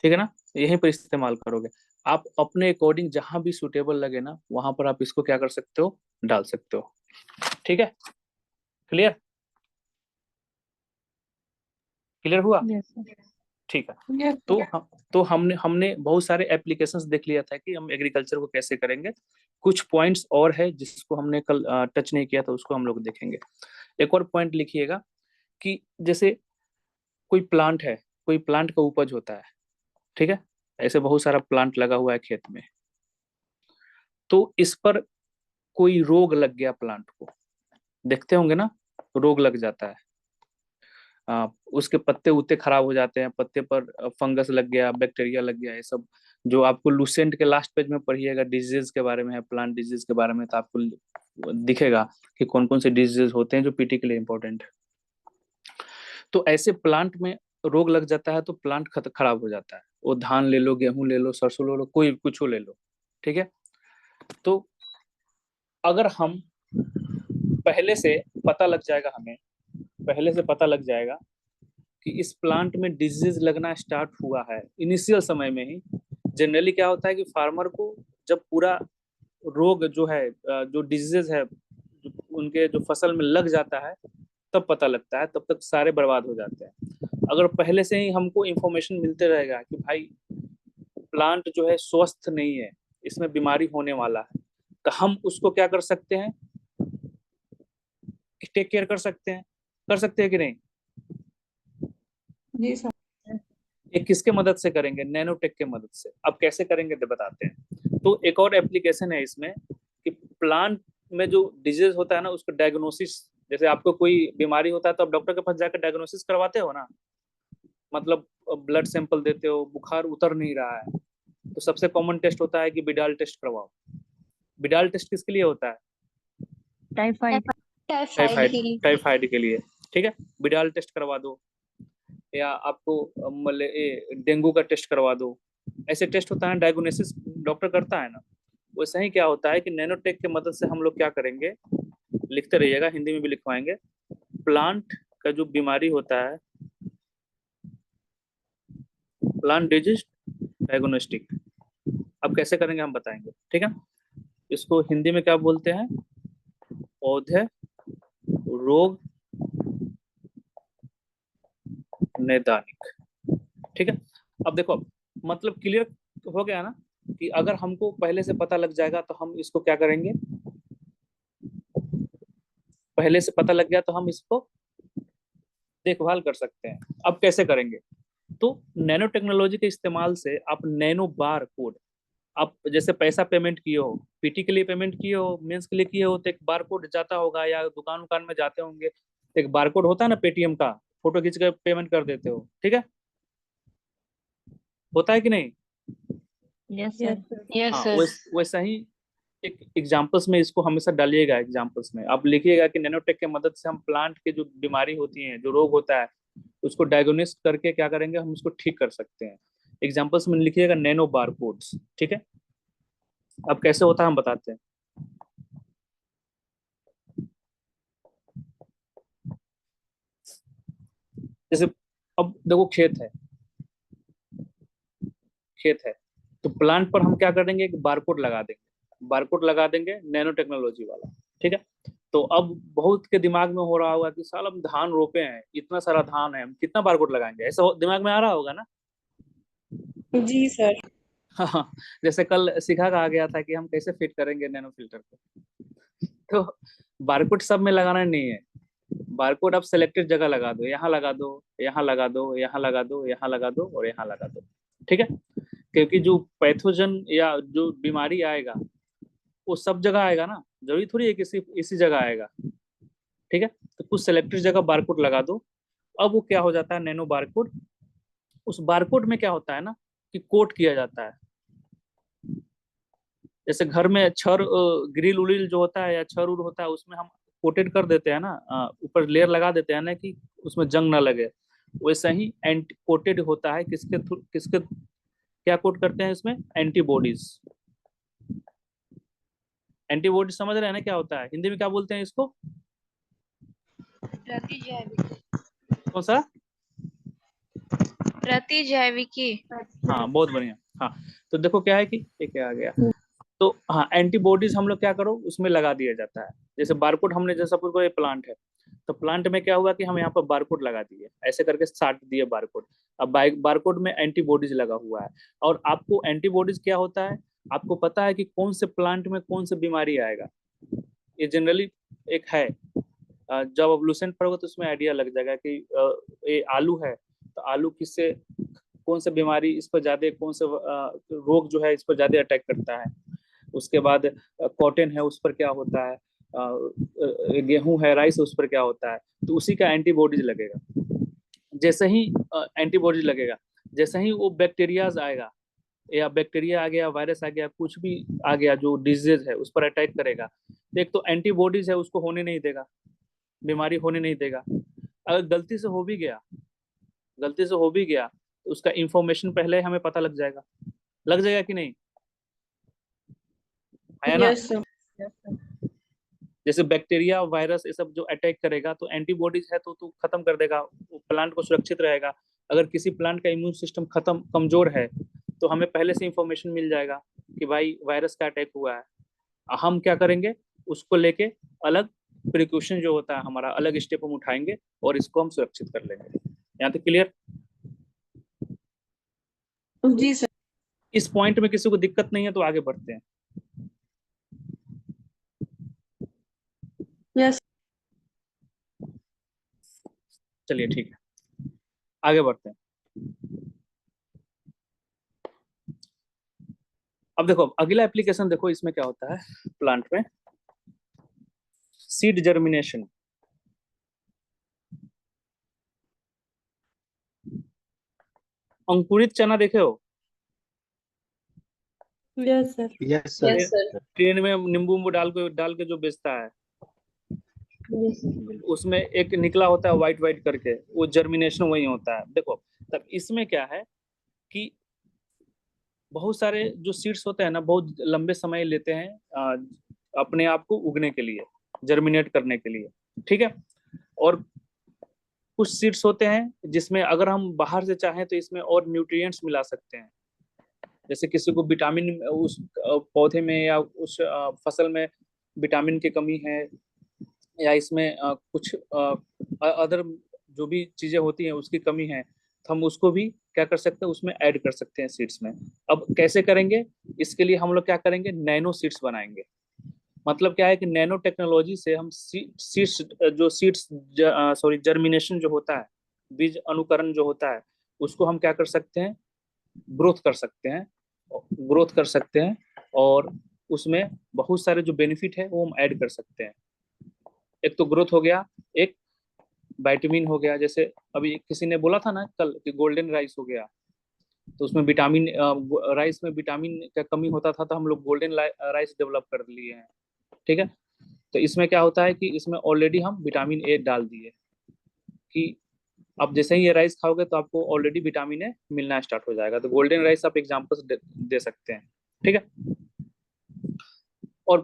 ठीक है ना, यहीं पर इस्तेमाल करोगे। आप अपने अकॉर्डिंग जहां भी सुटेबल लगे ना वहां पर आप इसको क्या कर सकते हो, डाल सकते हो। ठीक है, क्लियर, क्लियर हुआ? Yes sir. ठीक है। यस तो हम तो हमने हमने बहुत सारे एप्लीकेशंस देख लिया था कि हम एग्रीकल्चर को कैसे करेंगे। कुछ पॉइंट्स और है जिसको हमने कल टच नहीं किया था, उसको हम लोग देखेंगे। एक और पॉइंट लिखिएगा कि जैसे कोई प्लांट है, कोई प्लांट का उपज होता है, ठीक है, ऐसे बहुत सारा प्लांट लगा हुआ है खेत में, तो इस पर कोई रोग लग गया प्लांट को, देखते होंगे ना, रोग लग जाता है। उसके पत्ते उत्ते खराब हो जाते हैं, पत्ते पर फंगस लग गया, बैक्टीरिया लग गया, ये सब जो आपको लूसेंट के लास्ट पेज में पढ़िएगा डिजीज के बारे में है, प्लांट डिजीज के बारे में, तो आपको दिखेगा कि कौन कौन से डिजीज होते हैं जो पीटी के लिए इंपॉर्टेंट है। तो ऐसे प्लांट में रोग लग जाता है तो प्लांट खराब हो जाता है। वो धान ले लो, गेहूं ले लो, सरसों ले लो, कोई कुछ ले लो, ठीक है। तो अगर हम पहले से पता लग जाएगा, हमें पहले से पता लग जाएगा कि इस प्लांट में डिजीज लगना स्टार्ट हुआ है इनिशियल समय में ही। जनरली क्या होता है कि फार्मर को जब पूरा रोग जो है, जो डिजीज है, उनके जो फसल में लग जाता है तब पता लगता है, तब तक सारे बर्बाद हो जाते हैं। अगर पहले से ही हमको इंफॉर्मेशन मिलते रहेगा कि भाई प्लांट जो है स्वस्थ नहीं है, इसमें बीमारी होने वाला है, तो हम उसको क्या कर सकते हैं, टेक केयर कर सकते हैं कि नहीं? जी सर। ये किसके मदद से करेंगे? नैनोटेक के मदद से। अब कैसे करेंगे तो बताते हैं। तो एक और एप्लीकेशन है इसमें कि प्लांट में जो डिजीज होता है ना उसको डायग्नोसिस, जैसे आपको कोई बीमारी होता है तो आप डॉक्टर के पास जाकर डायग्नोसिस करवाते हो ना, मतलब ब्लड सैंपल देते हो, बुखार उतर नहीं रहा है, तो सबसे कॉमन टेस्ट होता है कि बिडाल टेस्ट करवाओ। बिडाल टेस्ट किसके लिए होता है? टाइफाइड। टाइफाइड टाइफाइड, के लिए। टाइफाइड के लिए, ठीक है। बिडाल टेस्ट करवा दो, या आपको डेंगू का टेस्ट करवा दो। ऐसे टेस्ट होता है, डायग्नोसिस डॉक्टर करता है ना। वैसे ही क्या होता है कि नैनोटेक की मदद से हम लोग क्या करेंगे, लिखते रहिएगा, हिंदी में भी लिखवाएंगे। प्लांट का जो बीमारी होता है, प्लांट डिजीज डायग्नोस्टिक, अब कैसे करेंगे हम बताएंगे, ठीक है। इसको हिंदी में क्या बोलते हैं? पौधे रोग नैदानिक, ठीक है। अब देखो, मतलब क्लियर हो गया ना कि अगर हमको पहले से पता लग जाएगा तो हम इसको क्या करेंगे, पहले से पता लग गया तो हम इसको देखभाल कर सकते हैं। अब कैसे करेंगे? तो नैनो टेक्नोलॉजी के इस्तेमाल से आप नैनो बार कोड, आप जैसे पैसा पेमेंट किए हो, पीटी के लिए पेमेंट किए हो, मेंस के लिए किए हो, तो एक बार कोड जाता होगा, या दुकान उकान में जाते होंगे, एक बार कोड होता है ना पेटीएम का, फोटो खींच कर पेमेंट कर देते हो, ठीक है, होता है कि नहीं? Yes yes sir. हाँ, सर। वैसा ही एक एग्जाम्पल्स में इसको हमेशा डालिएगा। एग्जाम्पल्स में आप लिखिएगा कि नैनोटेक की मदद से हम प्लांट के जो बीमारी होती है, जो रोग होता है, उसको डायग्नोस्ट करके क्या करेंगे, हम उसको ठीक कर सकते हैं। एग्जाम्पल्स में लिखिएगा नैनो बार कोड्स, ठीक है। अब कैसे होता है हम बताते हैं। जैसे अब देखो, खेत है, तो प्लांट पर हम क्या करेंगे, एक बारकोड लगा देंगे, बारकोड लगा देंगे नैनो टेक्नोलॉजी वाला, ठीक है। तो अब बहुत के दिमाग में हो रहा होगा कि साल हम धान रोपे हैं, इतना सारा धान है, हम कितना बारकोड लगाएंगे, ऐसा दिमाग में आ रहा होगा ना। जी सर। हाँ, जैसे कल सीखा आ गया था कि हम कैसे फिट करेंगे नैनो फिल्टर को। तो बारकोड सब में लगाना नहीं है, बारकोड आप सेलेक्टेड जगह लगा दो, यहाँ लगा दो, यहाँ लगा दो, यहाँ लगा दो, यहाँ लगा दो और यहाँ लगा दो, ठीक है। क्योंकि जो पैथोजन या जो बीमारी आएगा वो सब जगह आएगा ना, जरूरी थोड़ी है कि सिर्फ इसी जगह आएगा, ठीक है। तो कुछ सेलेक्टेड जगह बारकोड लगा दो। अब वो क्या हो जाता है, नैनो बारकोड, उस बारकोड में क्या होता है ना कि कोट किया जाता है। जैसे घर में छर ग्रिल उरिल जो होता है या छर उर होता है, उसमें हम कोटेड कर देते हैं ना, ऊपर लेयर लगा देते हैं ना कि उसमें जंग ना लगे। वैसा ही एंटी कोटेड होता है, किसके क्या कोट करते हैं इसमें, एंटीबॉडीज। एंटीबॉडी समझ रहे हैं ना क्या होता है, हिंदी में क्या बोलते हैं इसको? कौन सा? प्रतिजैविकी। हाँ बहुत बढ़िया। हाँ तो देखो क्या है कि ये क्या आ गया, तो हाँ एंटीबॉडीज हम लोग क्या करो उसमें लगा दिया जाता है। जैसे बारकोड हमने, जैसा सपोज करो ये प्लांट है, तो प्लांट में क्या हुआ कि हम यहाँ पर बारकोड लगा दिए, ऐसे करके साट दिए बारकोड। अब बारकोड में एंटीबॉडीज लगा हुआ है, और आपको एंटीबॉडीज क्या होता है, आपको पता है कि कौन से प्लांट में कौन सी बीमारी आएगा। ये जनरली एक है, जब एवोल्यूशन पढ़ोगे तो उसमें आइडिया लग जाएगा कि ये आलू है तो आलू किससे, कौन सा बीमारी इस पर ज्यादा, कौन सा रोग जो है इस पर ज्यादा अटैक करता है। उसके बाद कॉटन है उस पर क्या होता है, गेहूं है, राइस है, उस पर क्या होता है, तो उसी का एंटीबॉडीज लगेगा। जैसे ही एंटीबॉडीज लगेगा, जैसे ही वो बैक्टीरियाज आएगा, या बैक्टीरिया आ गया, वायरस आ गया, कुछ भी आ गया जो डिजीज है उस पर अटैक करेगा, तो एक तो एंटीबॉडीज है उसको होने नहीं देगा, बीमारी होने नहीं देगा। अगर गलती से हो भी गया, गलती से हो भी गया, तो उसका इंफॉर्मेशन पहले हमें पता लग जाएगा कि नहीं, आया ना। Yes sir. जैसे बैक्टीरिया, वायरस, ये सब जो अटैक करेगा तो एंटीबॉडीज है तो खत्म कर देगा, प्लांट को सुरक्षित रहेगा। अगर किसी प्लांट का इम्यून सिस्टम खत्म, कमजोर है, तो हमें पहले से इंफॉर्मेशन मिल जाएगा कि भाई वायरस का अटैक हुआ है। हम क्या करेंगे, उसको लेके अलग प्रिकॉशन जो होता है हमारा, अलग स्टेप हम उठाएंगे और इसको हम सुरक्षित कर लेंगे। यहाँ तक क्लियर। जी सर। इस पॉइंट में किसी को दिक्कत नहीं है तो आगे बढ़ते हैं। यस। चलिए ठीक है, आगे बढ़ते हैं। अब देखो अगला एप्लीकेशन, देखो इसमें क्या होता है प्लांट में, सीड जर्मिनेशन। अंकुरित चना देखे हो, yes sir. Yes sir. Yes sir. Train में नींबू डाल के जो बेचता है, उसमें एक निकला होता है व्हाइट व्हाइट करके, वो जर्मिनेशन वही होता है। देखो तब इसमें क्या है कि बहुत सारे जो सीड्स होते हैं ना, बहुत लंबे समय लेते हैं अपने आप को उगने के लिए, जर्मिनेट करने के लिए, ठीक है। और कुछ सीड्स होते हैं जिसमें अगर हम बाहर से चाहें तो इसमें और न्यूट्रिएंट्स मिला सकते हैं। जैसे किसी को विटामिन उस पौधे में या उस फसल में विटामिन की कमी है, या इसमें कुछ अदर जो भी चीजें होती हैं उसकी कमी है, तो हम उसको भी क्या कर सकते हैं, उसमें ऐड कर सकते हैं सीड्स में। अब कैसे करेंगे, इसके लिए हम लोग क्या करेंगे, नैनो सीड्स बनाएंगे। मतलब क्या है कि नैनो टेक्नोलॉजी से हम सीड्स, जो सीड्स सॉरी जर्मिनेशन जो होता है, बीज अनुकरण जो होता है, उसको हम क्या कर सकते हैं, ग्रोथ कर सकते हैं, ग्रोथ कर सकते हैं। और उसमें बहुत सारे जो बेनिफिट है वो हम ऐड कर सकते हैं। एक तो ग्रोथ हो गया, एक विटामिन हो गया। जैसे अभी किसी ने बोला था ना कल कि गोल्डन राइस हो गया, तो उसमें विटामिन, राइस में विटामिन का कमी होता था, तो हम लोग गोल्डन राइस डेवलप कर लिए हैं, ठीक है। तो इसमें क्या होता है कि इसमें ऑलरेडी हम विटामिन ए डाल दिए कि अब जैसे ही ये राइस खाओगे तो आपको ऑलरेडी विटामिन ए मिलना स्टार्ट हो जाएगा। तो गोल्डन राइस आप एग्जाम्पल दे सकते हैं, ठीक है। और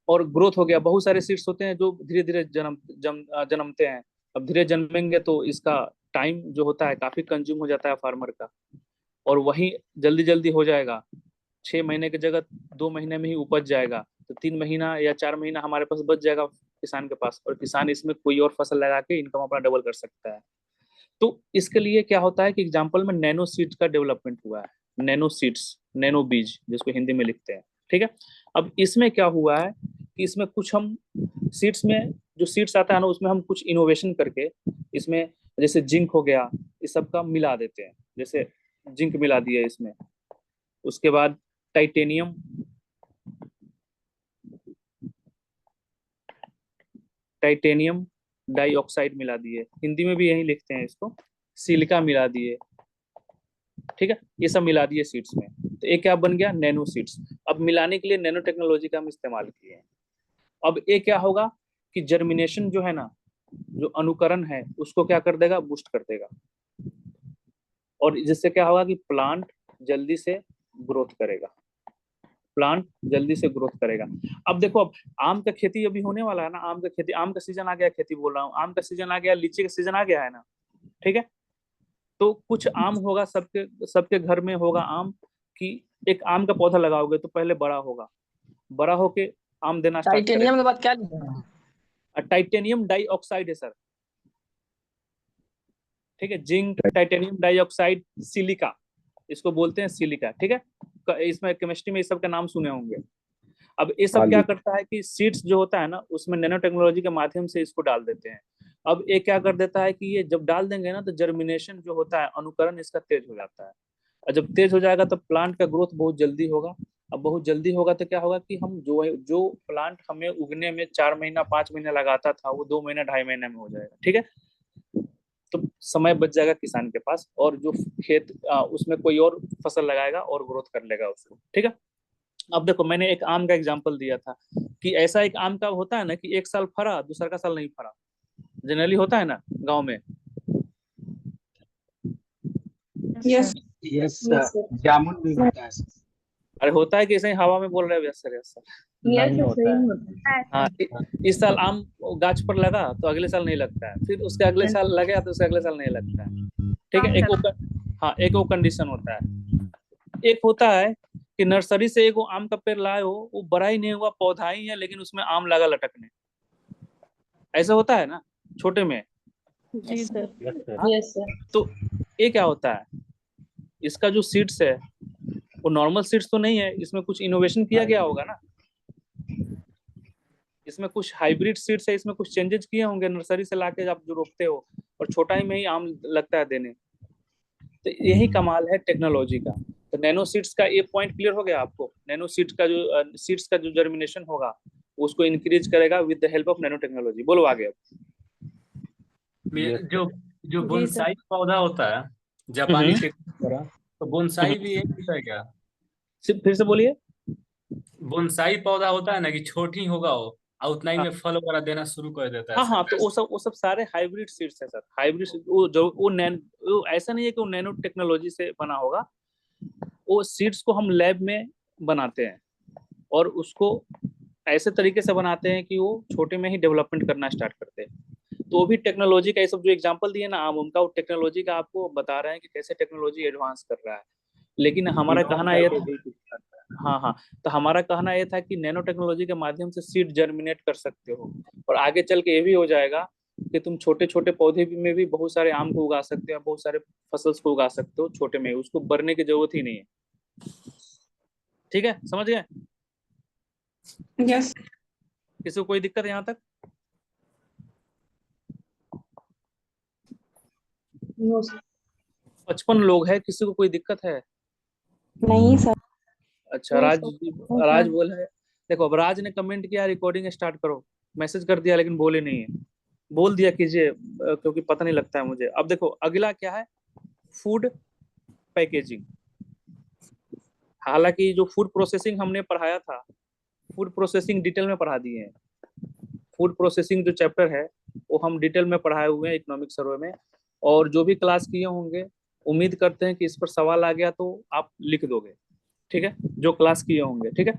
और ग्रोथ हो गया, बहुत सारे सीड्स होते हैं जो धीरे धीरे जन्मते हैं। अब धीरे जन्मेंगे तो इसका टाइम जो होता है काफी कंज्यूम हो जाता है फार्मर का, और वही जल्दी जल्दी हो जाएगा। 6 महीने की जगह 2 महीने में ही उपज जाएगा, तो 3 महीना या 4 महीना हमारे पास बच जाएगा किसान के पास, और किसान इसमें कोई और फसल लगा के इनकम अपना डबल कर सकता है। तो इसके लिए क्या होता है कि एग्जाम्पल में नैनो सीड्स का डेवलपमेंट हुआ है, नैनो सीड्स, नैनो बीज जिसको हिंदी में लिखते हैं, ठीक है। अब इसमें क्या हुआ है कि इसमें कुछ हम सीड्स में, जो सीड्स आता है ना, उसमें हम कुछ इनोवेशन करके इसमें, जैसे जिंक हो गया, इस सब का मिला देते हैं। जैसे जिंक मिला दिया इसमें, उसके बाद टाइटेनियम, टाइटेनियम डाइऑक्साइड मिला दिए, हिंदी में भी यही लिखते हैं इसको, सिलिका मिला दिए, ठीक है। ये सब मिला दिए सीड्स में, तो ये क्या बन गया, नैनो सीड्स। अब मिलाने के लिए नैनो टेक्नोलॉजी का हम इस्तेमाल किए हैं। अब ये क्या होगा कि जर्मिनेशन जो है ना, जो अनुकरण है, उसको क्या कर देगा, बूस्ट कर देगा, और जिससे क्या होगा कि प्लांट जल्दी से ग्रोथ करेगा, प्लांट जल्दी से ग्रोथ करेगा। अब देखो, अब आम का खेती अभी होने वाला है ना, आम का खेती, आम का सीजन आ गया, खेती बोल रहा हूँ, आम का सीजन आ गया, लीची का सीजन आ गया है ना, ठीक है। तो कुछ आम होगा, सबके सबके घर में होगा आम, कि एक आम का पौधा लगाओगे तो पहले बड़ा होगा, बड़ा होके आम देना स्टार्ट करेगा। टाइटेनियम के बाद क्या लिखा है? टाइटेनियम डाइऑक्साइड है सर, ठीक है, जिंक, टाइटेनियम डाइऑक्साइड, सिलिका, इसको बोलते हैं सिलिका, ठीक है। इसमें केमिस्ट्री में इस सब का नाम सुने होंगे। अब ये सब क्या करता है कि सीड्स जो होता है ना, उसमें नैनो टेक्नोलॉजी के माध्यम से इसको डाल देते हैं। अब ये क्या कर देता है कि ये जब डाल देंगे ना, तो जर्मिनेशन जो होता है, अनुकरण इसका तेज हो जाता है, और जब तेज हो जाएगा तो प्लांट का ग्रोथ बहुत जल्दी होगा। अब बहुत जल्दी होगा तो क्या होगा कि हम जो जो प्लांट हमें उगने में 4 महीना 5 महीना लगाता था, वो 2 महीना 2.5 महीने में हो जाएगा, ठीक है। तो समय बच जाएगा किसान के पास, और जो खेत उसमें कोई और फसल लगाएगा और ग्रोथ कर लेगा उसको, ठीक है। अब देखो, मैंने एक आम का एग्जांपल दिया था कि ऐसा एक आम का होता है ना कि एक साल फरा, दूसरा का साल नहीं फरा, जनरली होता है ना गांव में। Yes yes yes sir. जामुन भी होता है। अरे होता है कि ऐसे ही हवा में बोल रहे हैं, yes sir yes sir. Yes नहीं सर, होता सही है। होता है। हाँ, इस साल आम गाछ पर लगा तो अगले साल नहीं लगता है, फिर उसके अगले साल लगे तो उसके अगले साल नहीं लगता है, ठीक है। हाँ, एक वो कंडीशन होता है। एक होता है कि नर्सरी से एक वो आम का पेड़ लाए हो, वो बड़ा ही नहीं हुआ, पौधा ही है, लेकिन उसमें आम लगा लटकने, ऐसा होता है ना छोटे में। जी सर। हाँ, यस सर। तो ये क्या होता है, इसका जो सीड्स है वो नॉर्मल सीड्स तो नहीं है, इसमें कुछ इनोवेशन किया गया होगा ना, इसमें कुछ हाइब्रिड सीड्स है, इसमें कुछ चेंजेस किए होंगे नर्सरी से लाके आप जो रोपते हो, और छोटा ही में ही आम लगता है देने। तो यही कमाल है टेक्नोलॉजी का। तो नैनो सीड्स का ये पॉइंट क्लियर हो गया आपको। नैनो सीड्स का जो जर्मिनेशन होगा उसको इंक्रीज करेगा with the help of nano technology. बोलो आगे। जो जो जी बोनसाई सर। पौधा होता है, जापानी टेक्निक तरह, तो बोनसाई भी एक होता है क्या? फिर से बोलिए। बोनसाई पौधा होता है ना कि छोटी होगा वो, और उतना ही में फल वगैरह देना शुरू कर देता है हाँ हाँ, सर। तो वो सब सारे हाइब्रिड सीड्स है सर। हाइब्रिड वो जो वो ऐसा नहीं है कि वो नैनो टेक्नोलॉजी से बना होगा, वो सीड्स को हम लैब में बनाते हैं, और उसको ऐसे तरीके से बनाते हैं कि वो छोटे में ही डेवलपमेंट करना स्टार्ट करते हैं। तो वो भी टेक्नोलॉजी का, ये सब जो एग्जांपल दिए ना आम उनका, वो टेक्नोलॉजी का आपको बता रहे हैं कि कैसे टेक्नोलॉजी एडवांस कर रहा है। लेकिन हमारा कहना ये था, हाँ हाँ, तो हमारा कहना ये था कि नैनो टेक्नोलॉजी के माध्यम से सीड जर्मिनेट कर सकते हो, और आगे चल के ये भी हो जाएगा कि तुम छोटे छोटे पौधे में भी बहुत सारे आम को उगा सकते हो, बहुत सारे फसल को उगा सकते हो छोटे में, उसको बढ़ने की जरूरत ही नहीं है। ठीक है, समझ गए? यस। किसी को कोई दिक्कत है यहाँ तक? No sir. 55 लोग हैं, किसी को कोई दिक्कत है? नहीं सर। अच्छा, नहीं राज, सर। राज बोल है। देखो, अब राज ने कमेंट किया रिकॉर्डिंग स्टार्ट करो, मैसेज कर दिया लेकिन बोले नहीं है। बोल दिया कीजिए, क्योंकि पता नहीं लगता है मुझे। अब देखो अगला क्या है, फूड पैकेजिंग। हालांकि जो फूड प्रोसेसिंग हमने पढ़ाया था, फूड प्रोसेसिंग डिटेल में पढ़ा दिए हैं। फूड प्रोसेसिंग जो चैप्टर है वो हम डिटेल में पढ़ाए हुए हैं इकोनॉमिक सर्वे में, और जो भी क्लास किए होंगे उम्मीद करते हैं कि इस पर सवाल आ गया तो आप लिख दोगे, ठीक है, जो क्लास किए होंगे, ठीक है।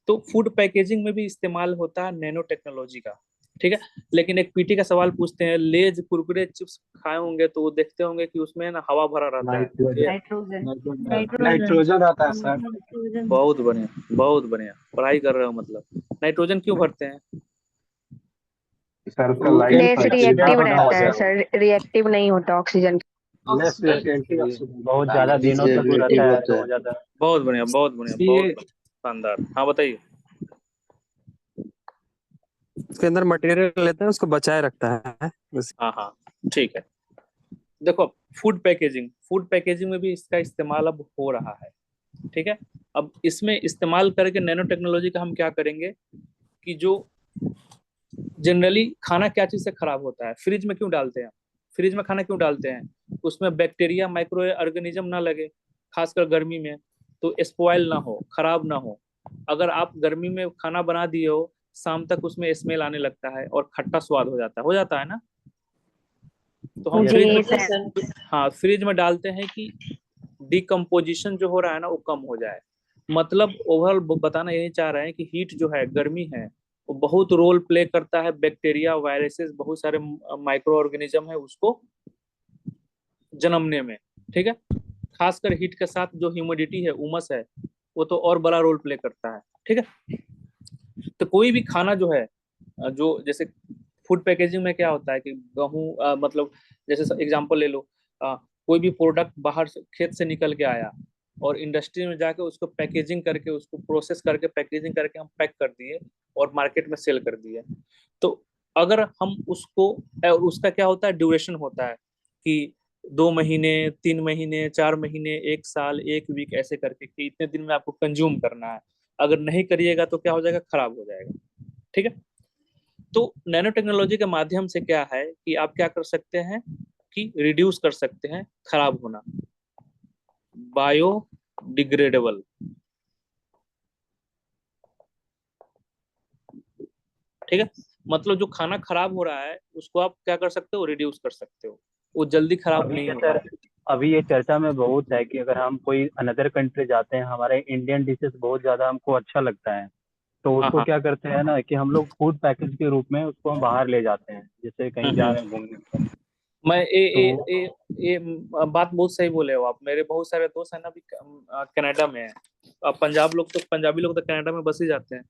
तो फूड पैकेजिंग में भी इस्तेमाल होता है नैनो टेक्नोलॉजी का, ठीक है। लेकिन एक पीटी का सवाल पूछते हैं, लेज कुरकुरे चिप्स खाए होंगे तो वो देखते होंगे कि उसमें ना हवा भरा रहता है। नाइट्रोजन। नाइट्रोजन आता है सर। नाइट्रोजन। बहुत बढ़िया, बहुत बढ़िया, पढ़ाई कर रहे हो मतलब। नाइट्रोजन क्यों भरते हैं? सर का लेस रिएक्टिव लाइफ रहता है सर, रिएक्टिव नहीं होता ऑक्सीजन। बहुत ज्यादा दिनों तक रहता है तो ज्यादा। बहुत बढ़िया, बहुत बढ़िया, बहुत शानदार। हाँ बताइए। उसके अंदर मटेरियल लेते हैं, उसको बचाए रखता है बस। हाँ हाँ, ठीक है। देखो, फूड पैकेजिंग में भी इसका इस्तेमाल अब हो रहा है, ठीक है। अब इसमें इस्तेमाल करके नैनो टेक्नोलॉजी का हम क्या करेंगे कि जो जनरली खाना क्या चीज से खराब होता है, फ्रिज में क्यों डालते हैं? फ्रिज में खाना क्यों डालते हैं? उसमें बैक्टीरिया, माइक्रो ऑर्गेनिज्म ना लगे, खासकर गर्मी में, तो स्पॉइल ना हो, खराब ना हो। अगर आप गर्मी में खाना बना दिए हो, शाम तक उसमें स्मेल आने लगता है और खट्टा स्वाद हो जाता है ना। तो हम फ्रिज जी में, सर। हाँ, फ्रिज में डालते हैं कि डिकम्पोजिशन जो हो रहा है ना वो कम हो जाए। मतलब ओवरऑल बताना यही चाह रहे हैं कि हीट जो है, गर्मी है, वो बहुत रोल प्ले करता है। बैक्टीरिया, वायरसेस, बहुत सारे माइक्रो ऑर्गेनिज्म है, उसको जन्मने में, ठीक है। खासकर हीट के साथ जो ह्यूमिडिटी है, उमस है, वो तो और बड़ा रोल प्ले करता है, ठीक है। तो कोई भी खाना जो है, जो जैसे फूड पैकेजिंग में क्या होता है कि गेहूं, मतलब जैसे एग्जांपल ले लो, कोई भी प्रोडक्ट बाहर से खेत से निकल के आया और इंडस्ट्री में जाके उसको पैकेजिंग करके, उसको प्रोसेस करके, पैकेजिंग करके हम पैक कर दिए और मार्केट में सेल कर दिए। तो अगर हम उसको, और उसका क्या होता है, ड्यूरेशन होता है कि 2 महीने, 3 महीने, 4 महीने, 1 साल, 1 वीक, ऐसे करके कि इतने दिन में आपको कंज्यूम करना है। अगर नहीं करिएगा तो क्या हो जाएगा, खराब हो जाएगा, ठीक है। तो नैनो टेक्नोलॉजी के माध्यम से क्या है कि आप क्या कर सकते हैं कि रिड्यूस कर सकते हैं खराब होना, बायोडिग्रेडेबल, ठीक है। मतलब जो खाना खराब हो रहा है उसको आप क्या कर सकते हो, रिड्यूस कर सकते हो, वो जल्दी खराब अभी नहीं ये होगा। सर अभी ये चर्चा में बहुत है कि अगर हम कोई अनदर कंट्री जाते हैं, हमारे इंडियन डिशेस बहुत ज्यादा हमको अच्छा लगता है, तो हाँ उसको हाँ। क्या करते हैं ना कि हम लोग फूड पैकेज के रूप में उसको हम बाहर ले जाते हैं, जैसे कहीं जा रहे हैं घूमने पर। मैं तो ये बात बहुत सही बोले हो आप। मेरे बहुत सारे दोस्त हैं ना अभी कनाडा में है। अब पंजाबी लोग तो कनाडा में बस ही जाते हैं,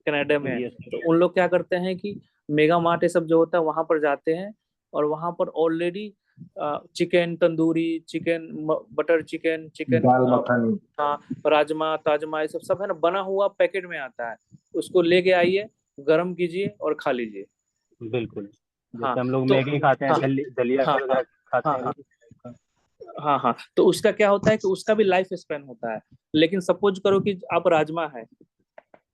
कनाडा में है। ये तो उन लोग क्या करते हैं कि मेगा मार्ट ये सब जो होता है वहां पर जाते हैं, और वहां पर already chicken tandoori, chicken butter chicken, chicken dal makhani. हाँ, राजमा ताजमा, ये सब सब है ना, बना हुआ पैकेट में आता है। उसको लेके आइए, गरम कीजिए और खा लीजिए। बिल्कुल, हाँ जैसे हम लोग तो मैगी खाते हैं, हाँ दलिया हाँ वगैरह खाते हाँ हैं हाँ उस- हाँ हाँ। तो उसका क्या होता है कि उसका भी लाइफ स्पैन होता है। लेकिन सपोज करो कि आप राजमा है,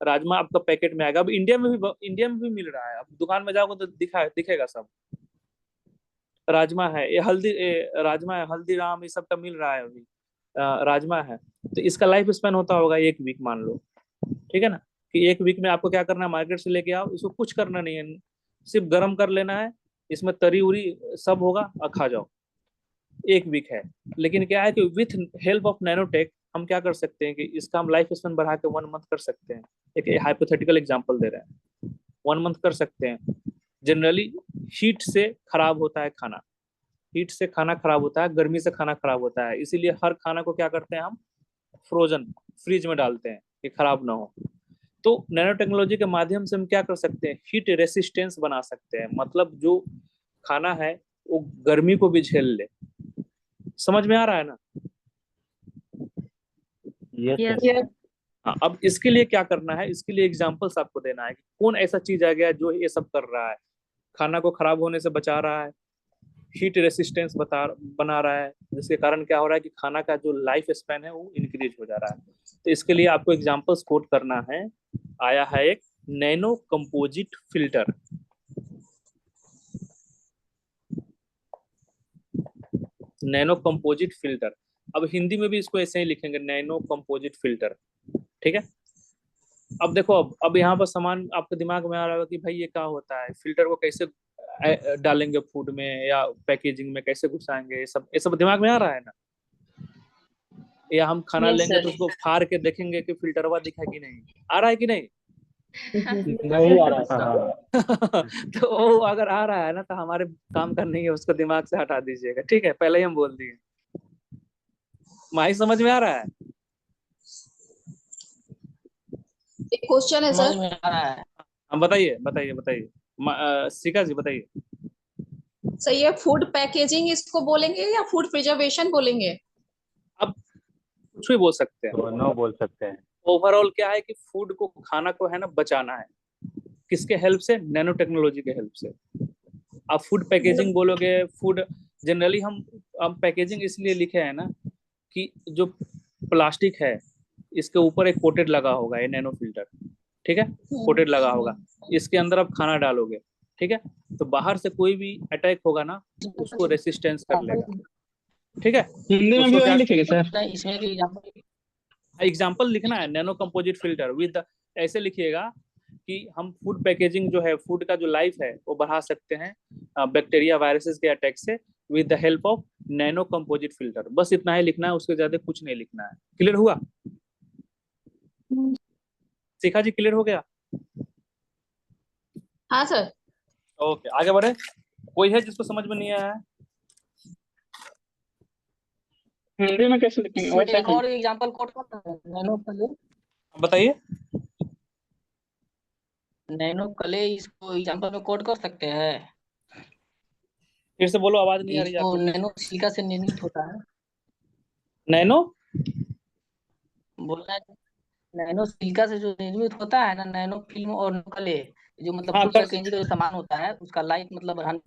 राजमा आपका पैकेट में आएगा। अब इंडिया में भी मिल रहा है, अब दुकान में जाओगे तो दिखेगा सब। राजमा है, राजमा है, हल्दीराम, ये सब का मिल रहा है अभी। राजमा है, तो इसका लाइफ स्पैन होता होगा 1 वीक मान लो, ठीक है ना। कि 1 वीक में आपको क्या करना है, मार्केट से लेके आओ, इसको कुछ करना नहीं है, सिर्फ गर्म कर लेना है, इसमें तरी उरी सब होगा और खा जाओ। 1 वीक है। लेकिन क्या है कि विथ हेल्प ऑफ नैनोटेक हम क्या कर सकते हैं कि इसका हम लाइफ स्पैन बढ़ा के 1 मंथ कर सकते हैं। एक हाइपोथेटिकल एग्जांपल दे रहे हैं, 1 मंथ कर सकते हैं। जनरली हीट से खराब होता है खाना, हीट से खाना खराब होता है, गर्मी से खाना खराब होता है। इसीलिए हर खाना को क्या करते हैं हम, फ्रोजन, फ्रिज में डालते हैं कि खराब ना हो। तो नैनो टेक्नोलॉजी के माध्यम से हम क्या कर सकते हैं, हीट रेसिस्टेंस बना सकते हैं। मतलब जो खाना है वो गर्मी को भी झेल ले। समझ में आ रहा है ना। ये Yes. Sir Yes. हाँ, अब इसके लिए क्या करना है, इसके लिए एग्जांपल्स आपको देना है कि कौन ऐसा चीज आ गया जो ये सब कर रहा है, खाना को खराब होने से बचा रहा है, हीट रेसिस्टेंस बना रहा है, जिसके कारण क्या हो रहा है कि खाना का जो लाइफ स्पैन है वो इंक्रीज हो जा रहा है। तो इसके लिए आपको एग्जांपल्स कोट करना है। आया है एक nano composite filter, nano composite filter. अब हिंदी में भी इसको ऐसे ही लिखेंगे, नैनो कंपोजिट फिल्टर, ठीक है। अब देखो, अब यहाँ पर सामान आपके दिमाग में आ रहा होगा कि भाई ये क्या होता है, फिल्टर को कैसे डालेंगे फूड में या पैकेजिंग में, कैसे घुसाएंगे, ये सब दिमाग में आ रहा है ना। या हम खाना Yes, लेंगे sir. तो उसको फाड़ के देखेंगे कि फिल्टरवा दिखा कि नहीं, आ रहा है कि नहीं। नहीं आ रहा हाँ सर। हाँ तो वो अगर आ रहा है ना तो हमारे काम करनी है, उसको दिमाग से हटा दीजिएगा, ठीक है, पहले ही हम बोल दिए। माही समझ में आ रहा है। एक क्वेश्चन है सर। हम बताइए बताइए बताइए, शिखा जी बताइए। सही है, फूड पैकेजिंग इसको बोलेंगे या फूड प्रिजर्वेशन बोलेंगे? अब कुछ भी बोल सकते हैं। दोनों बोल सकते हैं। ओवरऑल क्या है कि फूड को, खाना को है ना बचाना है, किसके हेल्प से, नैनो टेक्नोलॉजी के हेल्प से। आप फूड पैकेजिंग बोलोगे, फूड जनरली हम पैकेजिंग इसलिए लिखे हैं ना कि जो प्लास्टिक है इसके ऊपर एक कोटेड लगा होगा, ये नैनो फिल्टर, ठीक है, कोटेड लगा होगा। इसके अंदर आप खाना डालोगे, ठीक है, तो बाहर से कोई भी अटैक होगा ना उसको रेसिस्टेंस कर लेगा, ठीक है। हिंदी में भी उसको वही क्या लिखेंगे सर। एग्जाम्पल लिखना है, नैनो कंपोजिट फिल्टर विद, ऐसे लिखिएगा कि हम फूड पैकेजिंग जो है, फूड का जो लाइफ है वो बढ़ा सकते हैं बैक्टीरिया वायरसेस के अटैक से with the help of nano composite filter. बस इतना ही लिखना है, उसके ज्यादा कुछ नहीं लिखना है। क्लियर हुआ शिखा जी, क्लियर हो गया। हाँ सर। ओके, आगे बढ़े। कोई है जिसको समझ में नहीं आया है। हिंदी में कैसे लिखेंगे इसमें वैसा एक ही? और एग्जांपल कोट कर सकते हैं, नैनो कले। बताइए। नैनो कले इसको एग्जांपल में कोट कर सकते हैं। फिर से बोलो, आवाज नहीं आ ये रही जो आपकी। नैनो सिलिका से निर्मित होता है, नैनो। बोलना है, नैनो सिलिका से जो निर्मित होता है ना, नैनो फिल्म और कले, जो मतलब हाँ फूड कर पैकेजिंग का जो सामान होता है उसका लाइफ मतलब बढ़ाने।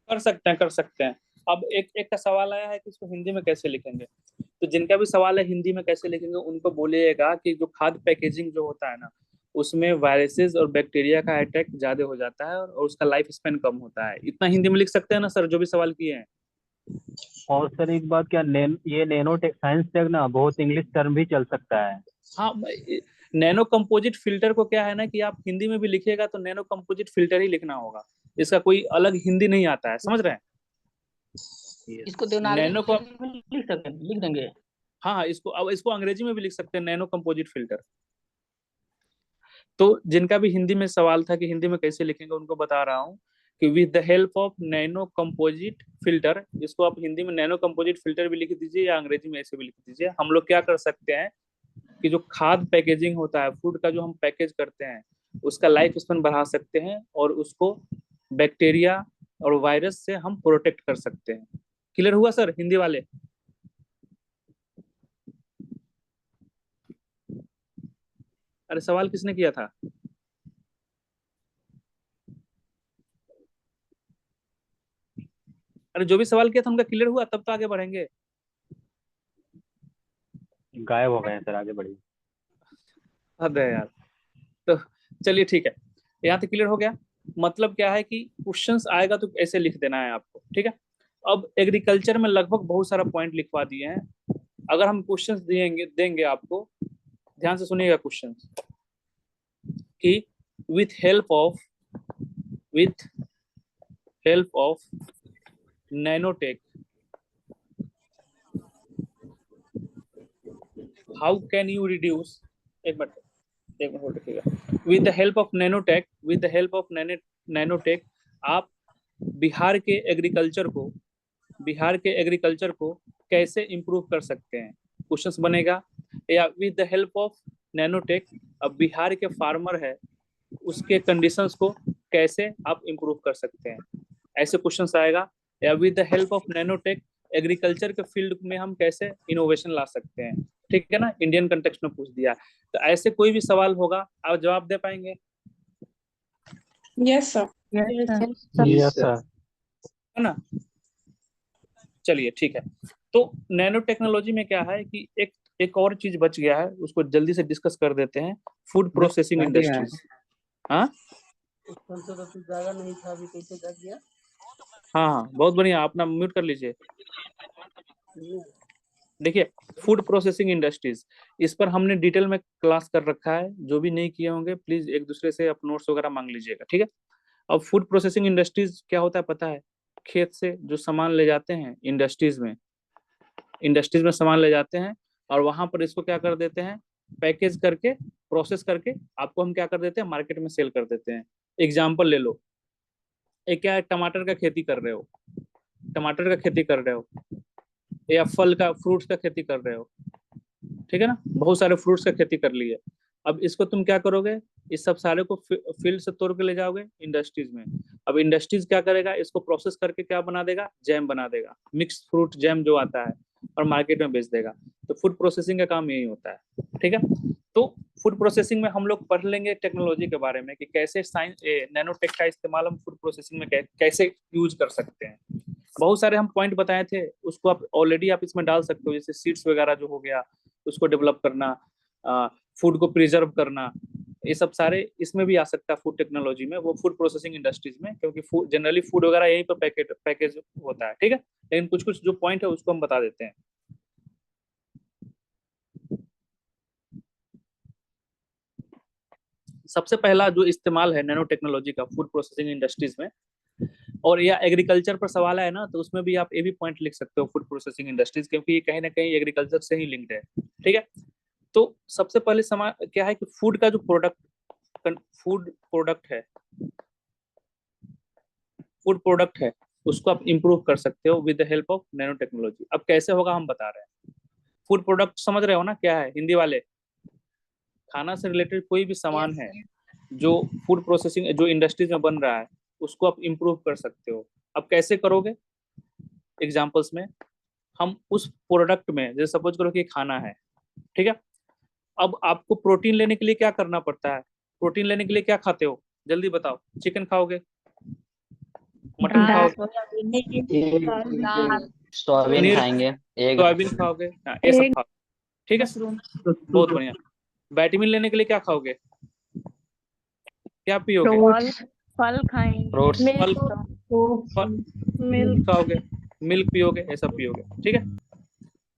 कर सकते हैं, कर सकते हैं। अब एक एक का सवाल आया है कि इसको हिंदी में कैसे लिखेंगे। तो जिनका भी सवाल है हिंदी में कैसे लिखेंगे, उनको बोलिएगा कि जो खाद्य पैकेजिंग जो होता है ना, उसमें वायरसेस और बैक्टीरिया का अटैक ज्यादा हो जाता है और उसका लाइफ स्पेन कम होता है। इतना हिंदी में लिख सकते हैं ना सर, जो भी सवाल किए हैं। और सर एक बात, क्या ये नैनो टेक साइंस टेक ना बहुत इंग्लिश टर्म भी चल सकता है। हाँ, नैनो कंपोजिट फिल्टर को क्या है ना कि आप हिंदी में भी लिखिएगा तो नैनो कंपोजिट फिल्टर ही लिखना होगा। इसका कोई अलग हिंदी नहीं आता है, समझ रहे हैं। इसको देवनागरी नैनो को में लिख सकते हैं, लिख देंगे। हाँ, इसको अब इसको अंग्रेजी में भी लिख सकते हैं, नैनो कंपोजिट फिल्टर। तो जिनका भी हिंदी में सवाल था कि हिंदी में कैसे लिखेंगे, उनको बता रहा हूँ कि with the help of nano composite filter, इसको आप हिंदी में नैनो कंपोजिट फिल्टर भी लिख दीजिए या अंग्रेजी में ऐसे भी लिख दीजिए। हम लोग क्या कर सकते हैं कि जो खाद्य पैकेजिंग होता है, फूड का जो हम पैकेज करते हैं, उसका लाइफ स्पेन बढ़ा सकते हैं और उसको बैक्टीरिया और वायरस से हम प्रोटेक्ट कर सकते हैं। क्लियर हुआ सर हिंदी वाले? अरे सवाल किसने किया था? अरे जो भी सवाल किया था उनका क्लियर हुआ, तब तो आगे बढ़ेंगे। गायब हो गए हैं सर, आगे बढ़िए। हद है यार। तो चलिए ठीक है, यहाँ तक क्लियर हो गया। मतलब क्या है कि क्वेश्चंस आएगा तो ऐसे लिख देना है आपको, ठीक है। अब एग्रीकल्चर में लगभग बहुत सारा पॉइंट लिखवा दिए हैं। अगर हम क्वेश्चंस देंगे आपको, ध्यान से सुनिएगा क्वेश्चंस कि with help of nanotech how can you reduce, एक मिनट होल्ड रखिएगा। With the help of nanotech आप बिहार के एग्रीकल्चर को कैसे इंप्रूव कर सकते हैं, क्वेश्चंस बनेगा। या with the help of nanotech, अब बिहार के फार्मर है उसके कंडीशंस को कैसे आप इंप्रूव कर सकते हैं, ऐसे क्वेश्चंस आएगा। या with the help of nanotech agriculture के फील्ड में हम कैसे इनोवेशन ला सकते हैं, ठीक है ना, इंडियन कंटेक्स्ट में पूछ दिया। तो ऐसे कोई भी सवाल होगा आप जवाब दे पाएंगे? Yes sir. Yes sir. है ना। चलिए ठीक है। तो नैनो टेक्नोलॉजी में क्या है कि एक और चीज बच गया है, उसको जल्दी से डिस्कस कर देते हैं। Food processing industries. हाँ हाँ, बहुत बढ़िया, अपना म्यूट कर लीजिए। देखिए, फूड प्रोसेसिंग इंडस्ट्रीज, इस पर हमने डिटेल में क्लास कर रखा है। जो भी नहीं किए होंगे प्लीज एक दूसरे से आप नोट्स वगैरह मांग लीजिएगा, ठीक है। अब फूड प्रोसेसिंग इंडस्ट्रीज क्या होता है पता है? खेत से जो सामान ले जाते हैं इंडस्ट्रीज में सामान ले जाते हैं और वहां पर इसको क्या कर देते हैं, पैकेज करके, प्रोसेस करके आपको हम क्या कर देते हैं, मार्केट में सेल कर देते हैं। एग्जाम्पल ले लो, एक क्या है, टमाटर का खेती कर रहे हो या फल का, फ्रूट्स का खेती कर रहे हो, ठीक है ना, बहुत सारे फ्रूट्स का खेती कर लिए। अब इसको तुम क्या करोगे, इस सब सारे को फील्ड से तोड़ के ले जाओगे इंडस्ट्रीज में। अब इंडस्ट्रीज क्या करेगा, इसको प्रोसेस करके क्या बना देगा, जैम बना देगा, मिक्स फ्रूट जैम जो आता है, और मार्केट में बेच देगा। तो फूड प्रोसेसिंग का काम यही होता है, ठीक है। तो फूड प्रोसेसिंग में हम लोग पढ़ लेंगे टेक्नोलॉजी के बारे में कि कैसे साइंस नैनोटेक का इस्तेमाल हम फूड प्रोसेसिंग में कैसे यूज कर सकते हैं। बहुत सारे हम पॉइंट बताए थे, उसको आप ऑलरेडी आप इसमें डाल सकते हो, जैसे सीड्स वगैरह जो हो गया उसको डेवलप करना, फूड को प्रिजर्व करना, ये सब सारे इसमें भी आ सकता है फूड टेक्नोलॉजी में, वो फूड प्रोसेसिंग इंडस्ट्रीज में, क्योंकि जनरली फूड वगैरह यहीं पर पैकेज होता है, ठीक है। लेकिन कुछ कुछ जो पॉइंट है उसको हम बता देते हैं। सबसे पहला जो इस्तेमाल है नैनो टेक्नोलॉजी का फूड प्रोसेसिंग इंडस्ट्रीज में, और या एग्रीकल्चर पर सवाल है ना, तो उसमें भी आप ये भी पॉइंट लिख सकते हो फूड प्रोसेसिंग इंडस्ट्रीज, क्योंकि ये कहीं ना कहीं एग्रीकल्चर से ही लिंक्ड है, ठीक है। तो सबसे पहले क्या है कि फूड का जो फूड प्रोडक्ट है, उसको आप इम्प्रूव कर सकते हो with the help of nano technology. अब कैसे होगा हम बता रहे हैं। फूड प्रोडक्ट समझ रहे हो ना क्या है हिंदी वाले? खाना से रिलेटेड कोई भी सामान है जो फूड प्रोसेसिंग जो इंडस्ट्रीज में बन रहा है उसको आप इम्प्रूव कर सकते हो। अब कैसे करोगे? एग्जाम्पल्स में हम उस प्रोडक्ट में जैसे सपोज करो कि खाना है, ठीक है। अब आपको प्रोटीन लेने के लिए क्या करना पड़ता है? प्रोटीन लेने के लिए क्या खाते हो? जल्दी बताओ। चिकन खाओगे, मटन खाओगे, सोयाबीन पनीर, खाएंगे, एग। सोयाबीन खाओगे, हाँ, ये सब खाओगे, ठीक है। बहुत बढ़िया। विटामिन लेने के लिए क्या खाओगे? क्या पियोगे? फ्रूट्स। फल खाएंगे, फ्रूट्स। फल खाओगे, मिल्क पियोगे, ये सब पियोगे, ठीक है।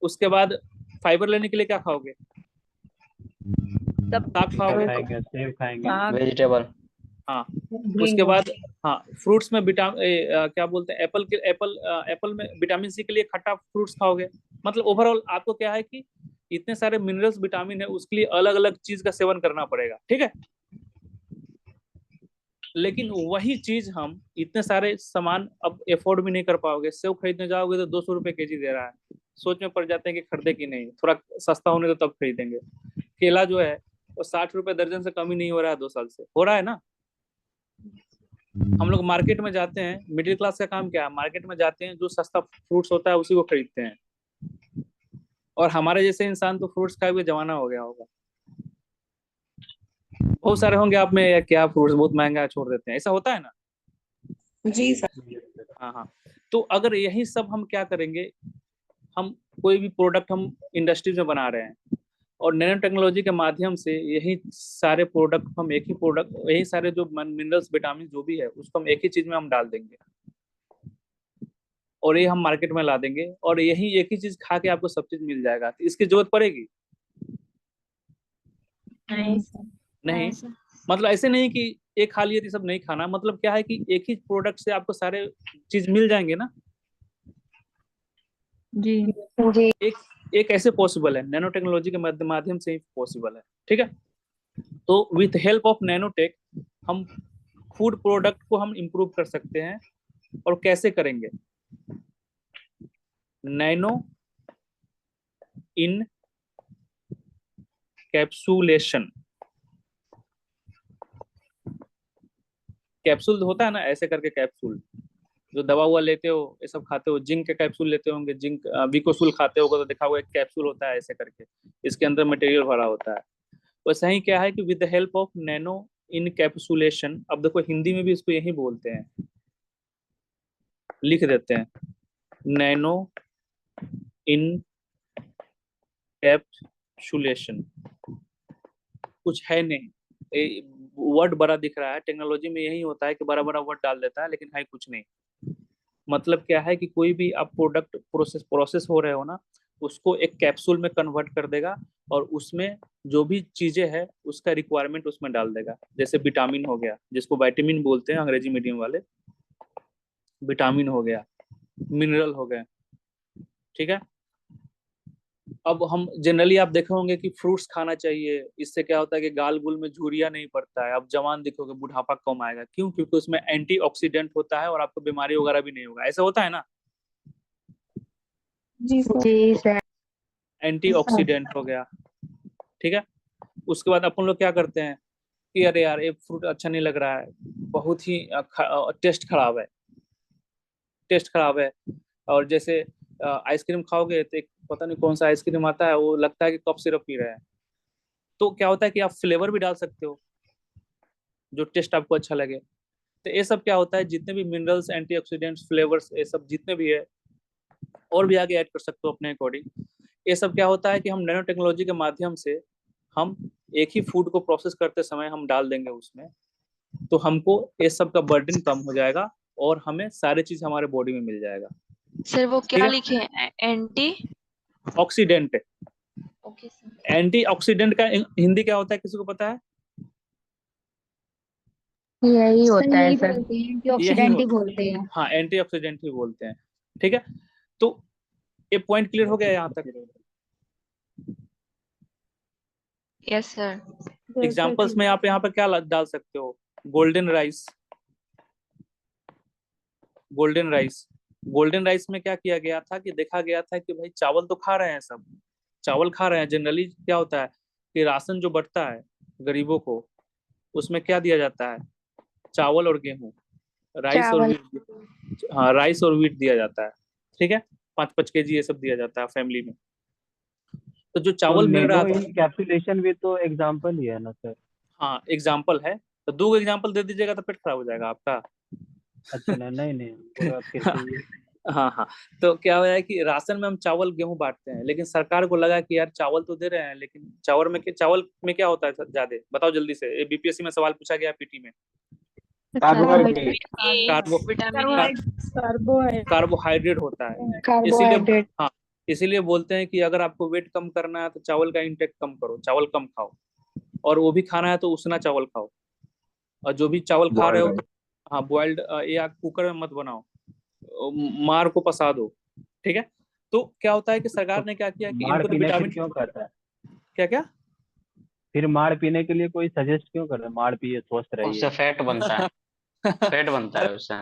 उसके बाद फाइबर लेने के लिए क्या खाओगे? साग खाओगे, खाएंगे, सेब खाएंगे। वेजिटेबल। हाँ। उसके बाद हाँ फ्रूट्स में क्या बोलते हैं, एप्पल में विटामिन सी के लिए खट्टा फ्रूट्स खाओगे। मतलब ओवरऑल आपको क्या है कि इतने सारे मिनरल्स विटामिन है उसके लिए अलग अलग चीज का सेवन करना पड़ेगा, ठीक है। लेकिन वही चीज हम इतने सारे सामान अब अफोर्ड भी नहीं कर पाओगे। सेव खरीदने जाओगे तो 200 रुपए केजी दे रहा है, सोच में पड़ जाते हैं कि खरीदे कि नहीं, थोड़ा सस्ता होने तो तब खरीदेंगे। केला जो है वो 60 रुपए दर्जन से कम ही नहीं हो रहा है 2 साल से, हो रहा है ना। हम लोग मार्केट में जाते हैं, मिडिल क्लास का काम क्या है, मार्केट में जाते हैं जो सस्ता फ्रूट्स होता है उसी को खरीदते हैं। और हमारे जैसे इंसान तो फ्रूट्स का भी जमाना हो गया होगा। बहुत सारे होंगे आप में, या क्या फ्रूट्स बहुत महंगा है छोड़ देते हैं, ऐसा होता है ना। जी सर। हाँ हाँ। तो अगर यही सब हम क्या करेंगे, हम कोई भी प्रोडक्ट हम इंडस्ट्रीज में बना रहे हैं और नैनो टेक्नोलॉजी के माध्यम से यही सारे प्रोडक्ट हम एक ही प्रोडक्ट, यही सारे जो मिनरल्स विटामिन जो भी है उसको हम एक ही चीज में हम डाल देंगे और ये हम मार्केट में ला देंगे और यही एक ही चीज खा के आपको सब चीज मिल जाएगा। तो इसकी जरूरत पड़ेगी नहीं। मतलब ऐसे नहीं कि एक खा लिए तो सब नहीं खाना, मतलब क्या है कि एक ही प्रोडक्ट से आपको सारे चीज मिल जाएंगे ना। जी जी। एक ऐसे पॉसिबल है, नैनो टेक्नोलॉजी के माध्यम से ही पॉसिबल है, ठीक है। तो विथ हेल्प ऑफ नैनोटेक हम फूड प्रोडक्ट को हम इम्प्रूव कर सकते हैं। और कैसे करेंगे? नैनो इन कैप्सूलेशन, कैप्सूल होता है ना ऐसे करके, कैप्सूल जो दवा हुआ लेते हो ये सब खाते हो, जिंक के कैप्सूल लेते होंगे, जिंक विकोसूल खाते होगा तो देखा होगा एक कैप्सूल होता है ऐसे करके, इसके अंदर मटेरियल भरा होता है। वैसे ही क्या है कि with the help of nano encapsulation, अब देखो हिंदी में भी इसको यही बोलते हैं, लिख देते हैं नैनो इनकैप्सुलेशन। कुछ है नहीं, वर्ड बड़ा दिख रहा है, टेक्नोलॉजी में यही होता है कि बड़ा बड़ा वर्ड डाल देता है लेकिन है कुछ नहीं। मतलब क्या है कि कोई भी आप प्रोडक्ट प्रोसेस हो रहे हो ना, उसको एक कैप्सूल में कन्वर्ट कर देगा और उसमें जो भी चीजें हैं उसका रिक्वायरमेंट उसमें डाल देगा। जैसे विटामिन हो गया, जिसको विटामिन बोलते हैं अंग्रेजी मीडियम वाले, विटामिन हो गया, मिनरल हो गए, ठीक है। अब हम जनरली आप देखे होंगे कि फ्रूट्स खाना चाहिए, इससे क्या होता है कि गाल गुल में झुर्रियां नहीं पड़ता है, आप जवान दिखोगे, बुढ़ापा कम आएगा। क्यों? क्योंकि उसमें एंटीऑक्सीडेंट होता है और आपको बीमारी वगैरह भी नहीं होगा। ऐसा होता है ना। जी सर। एंटीऑक्सीडेंट हो गया, ठीक है। उसके बाद अपन लोग क्या करते हैं कि अरे यार ये फ्रूट अच्छा नहीं लग रहा है, बहुत ही टेस्ट खराब है, टेस्ट खराब है। और जैसे आइसक्रीम खाओगे तो एक पता नहीं कौन सा आइसक्रीम आता है, वो लगता है कि कप सिरप पी रहे हैं। तो क्या होता है कि आप फ्लेवर भी डाल सकते हो जो टेस्ट आपको अच्छा लगे। तो ये सब क्या होता है, जितने भी मिनरल्स, एंटीऑक्सीडेंट्स, फ्लेवर्स, ये सब जितने भी है और भी आगे ऐड कर सकते हो अपने अकॉर्डिंग। ये सब क्या होता है कि हम नैनो टेक्नोलॉजी के माध्यम से हम एक ही फूड को प्रोसेस करते समय हम डाल देंगे उसमें, तो हमको ये सब का बर्डन कम हो जाएगा और हमें सारी चीज हमारे बॉडी में मिल जाएगा। सर वो ठीक क्या है? लिखे हैं? Anti oxidant. Okay sir. Antioxidant का हिंदी क्या होता है, किसी को पता है? यही होता है सर। यही बोलते हैं, हाँ एंटीऑक्सीडेंट ही बोलते हैं, ठीक है। तो ये पॉइंट क्लियर हो गया यहाँ तक। Yes sir. एग्जांपल्स में आप यहाँ पे क्या डाल सकते हो? Golden rice, golden rice. Golden rice में क्या किया गया था कि देखा गया था कि भाई चावल तो खा रहे हैं सब, चावल खा रहे हैं। जनरली क्या होता है कि राशन जो बंटता है गरीबों को, उसमें क्या दिया जाता है, चावल और गेहूं, राइस और चावल। वीट। हाँ, राइस और वीट दिया जाता है, ठीक है, 5-5 केजी ये सब दिया जाता है फैमिली में। तो जो तो चावल मिल रहा नैनो था, इनकैप्सुलेशन भी तो एग्जाम्पल ही है ना सर? हाँ एग्जाम्पल है। तो 2 एग्जाम्पल दे दीजिएगा तो पेट खराब हो जाएगा आपका। अच्छा, नहीं नहीं, पूरा फिर से ये हाँ हाँ। तो क्या हुआ है कि राशन में हम चावल गेहूं बांटते हैं, लेकिन सरकार को लगा कि यार चावल तो दे रहे हैं, लेकिन चावल में क्या होता है ज्यादा, बताओ जल्दी से, ये बीपीएससी में सवाल पूछा गया पीटी में। कार्बोहाइड्रेट। कार्बो vitamin A. कार्बोहाइड्रेट होता है, इसीलिए कार्बोहाइड्रेट। हाँ, इसीलिए बोलते हैं कि अगर आपको वेट कम करना है तो चावल का इंटेक कम करो, चावल कम खाओ, और वो भी खाना है तो उसना चावल खाओ, और जो भी चावल खा रहे हो, हाँ बॉइल्ड, या कुकर में मत बनाओ, मार को पसा दो, ठीक है। तो क्या होता है कि सरकार ने क्या किया कि माड़ इनको तो पीने फिर विटामिन, क्यों करता है? क्या क्या, फिर माड़ पीने के लिए कोई सजेस्ट क्यों कर रहा है? माड़ पिए, स्वस्थ उससे रहिए। फैट बनता है, फैट बनता है उससे।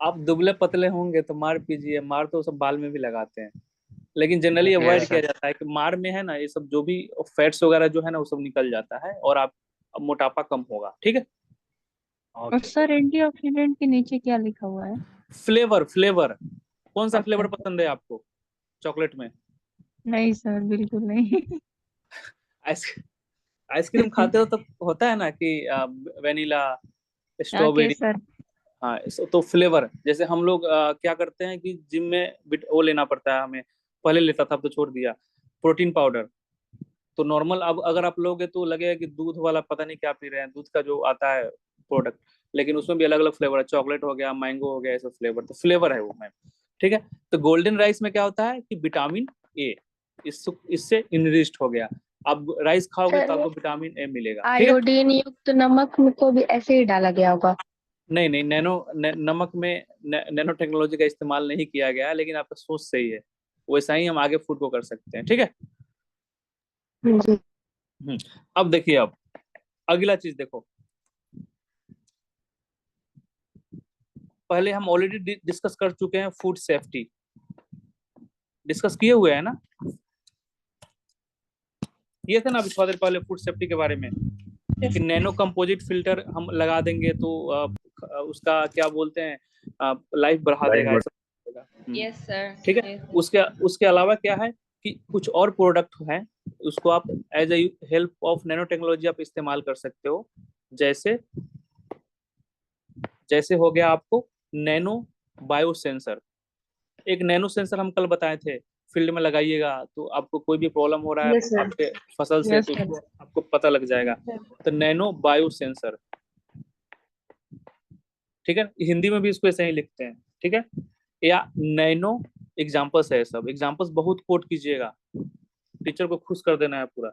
आप दुबले पतले होंगे तो मार पीजिए, मार तो सब बाल में भी लगाते हैं, लेकिन जनरली अवॉइड यस किया सर। जाता है कि मार में है ना ये सब जो भी फैट्स वगैरह जो है ना वो सब निकल जाता है, और आप मोटापा कम होगा, ठीक है। और ओके। सर एंटीऑक्सीडेंट के नीचे क्या लिखा हुआ है? फ्लेवर, फ्लेवर कौन सा अच्छा। फ्लेवर पसंद है आपको चॉकलेट में? नहीं सर, बिल्कुल नहीं। आइस आइसक्रीम खाते हो तो होता है ना कि वेनिला, ओके स्ट्रॉबेरी। सर। हाँ, तो फ्लेवर, जैसे हम लोग क्या करते हैं कि जिम में वो लेना पड़ता है हमें, पहले लेता था अब तो छोड़ दिया, प्रोटीन पाउडर। तो नॉर्मल अब अगर आप लोगे तो लगेगा कि दूध वाला पता नहीं क्या पी रहे हैं, दूध का जो आता है प्रोडक्ट, लेकिन उसमें भी अलग अलग फ्लेवर है, चॉकलेट हो गया, मैंगो हो गया, ऐसा फ्लेवर, तो फ्लेवर है वो मैम, ठीक है। तो गोल्डन राइस में क्या होता है कि विटामिन ए इससे इनरिच्ड हो गया, आप राइस खाओगे तो सर आपको विटामिन ए मिलेगा, ठीक है। आयोडीन युक्त नमक को भी ऐसे ही डाला गया होगा? नहीं नहीं, नमक में नैनो टेक्नोलॉजी का इस्तेमाल नहीं किया गया है, लेकिन आपका सोच सही है, वैसा ही हम आगे फूड को कर सकते हैं, ठीक है। जी। अब देखिए, अब अगला चीज देखो, पहले हम ऑलरेडी डिस्कस कर चुके हैं फूड सेफ्टी, डिस्कस किए हुए हैं ना, किए थे ना अभी थोड़ा देर पहले फूड सेफ्टी के बारे में, कि नैनो कंपोजिट फिल्टर हम लगा देंगे तो उसका क्या बोलते हैं, लाइफ बढ़ा देगा, ऐसा यस सर। ठीक है। उसके उसके अलावा क्या है कि कुछ और प्रोडक्ट हैं, उसको आप as a help of nano technology आप इस्तेमाल कर सकते हो, जैसे जैसे हो गया आपको नैनो बायो सेंसर। एक नैनो सेंसर हम कल बताए थे, फील्ड में लगाइएगा तो आपको कोई भी प्रॉब्लम हो रहा है Yes, sir. आपके फसल से, Yes, तो sir. उसको आपको पता लग जाएगा। तो नैनो बायो सेंसर, ठीक है, हिंदी में भी इसको ऐसे ही लिखते हैं, ठीक है। या नैनो एग्जाम्पल्स है, सब एग्जाम्पल्स बहुत कोट कीजिएगा, टीचर को खुश कर देना है पूरा।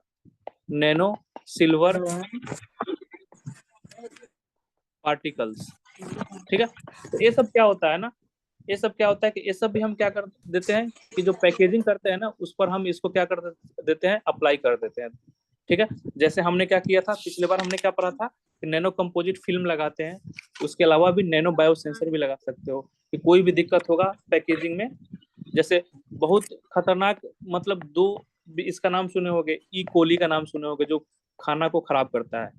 नैनो सिल्वर पार्टिकल्स, ठीक है। तो ये सब क्या होता है ना, ये सब क्या होता है कि ये सब भी हम क्या कर देते हैं कि जो पैकेजिंग करते हैं ना उस पर हम इसको क्या कर देते हैं, अप्लाई कर देते हैं, ठीक है। जैसे हमने क्या किया था पिछले बार, हमने क्या पढ़ा था कि नैनो कंपोजिट फिल्म लगाते हैं, उसके अलावा भी नैनो बायो सेंसर भी लगा सकते हो कि कोई भी दिक्कत होगा पैकेजिंग में। जैसे बहुत खतरनाक, मतलब इसका नाम सुने होंगे, ई कोली का नाम सुने होंगे, जो खाना को खराब करता है,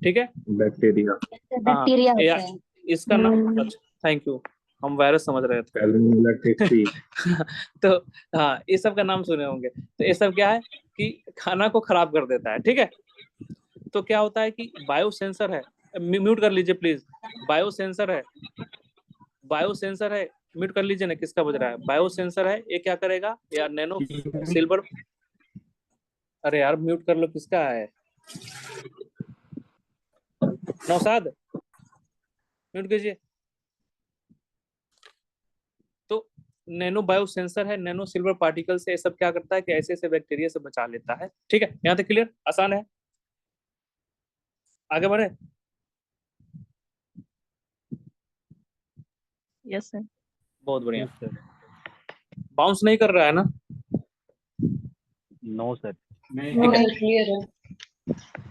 ठीक है, बैक्टीरिया। हाँ, बैक्टीरिया या होता है। इसका नाम, थैंक यू, हम वायरस समझ रहे थे। तो हाँ, ये सब का नाम सुने होंगे। तो ये सब क्या है कि खाना को खराब कर देता है, ठीक है। तो क्या होता है कि बायो सेंसर है, म्यूट कर लीजिए प्लीज, बायो सेंसर है, बायो सेंसर है, म्यूट कर लीजिए ना, किसका बज रहा है, बायो सेंसर है, ये क्या करेगा, या नैनो सिल्वर, अरे यार म्यूट कर लो, किसका है, नौसाद म्यूट कीजिए। तो नैनो बायो सेंसर है, नैनो सिल्वर पार्टिकल से ये सब क्या करता है कि ऐसे ऐसे बैक्टीरिया से बचा लेता है, ठीक है। यहाँ तक क्लियर, आसान है, आगे बढ़े। Yes sir. बहुत बढ़िया, यस सर। बाउंस नहीं कर रहा है ना? No sir. ठीक है। क्लियर है।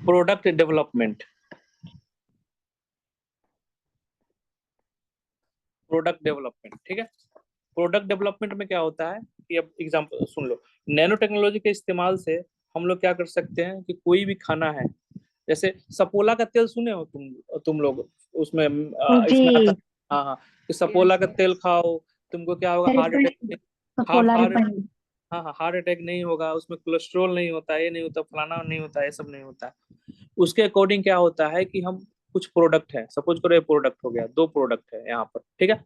Product development, product development. ठीक है, प्रोडक्ट डेवलपमेंट में क्या होता है कि अब एग्जांपल सुन लो, नैनो टेक्नोलॉजी के इस्तेमाल से हम लोग क्या कर सकते हैं कि कोई भी खाना है, जैसे सपोला का तेल सुने हो तुम लोग, उसमें इसमें आता, जी। हाँ हाँ, कि सपोला का तेल खाओ, तुमको क्या होगा, हार्ट अटैक, सपोला हार्ट, रिफाइंड। हाँ हाँ, हार्ट अटैक नहीं होगा, उसमें कोलेस्ट्रॉल नहीं होता, ये नहीं होता, फलाना नहीं होता, ये सब नहीं होता। उसके अकॉर्डिंग क्या होता है कि हम कुछ प्रोडक्ट है, सपोज करो ये प्रोडक्ट हो गया, 2 प्रोडक्ट है यहाँ पर, ठीक है।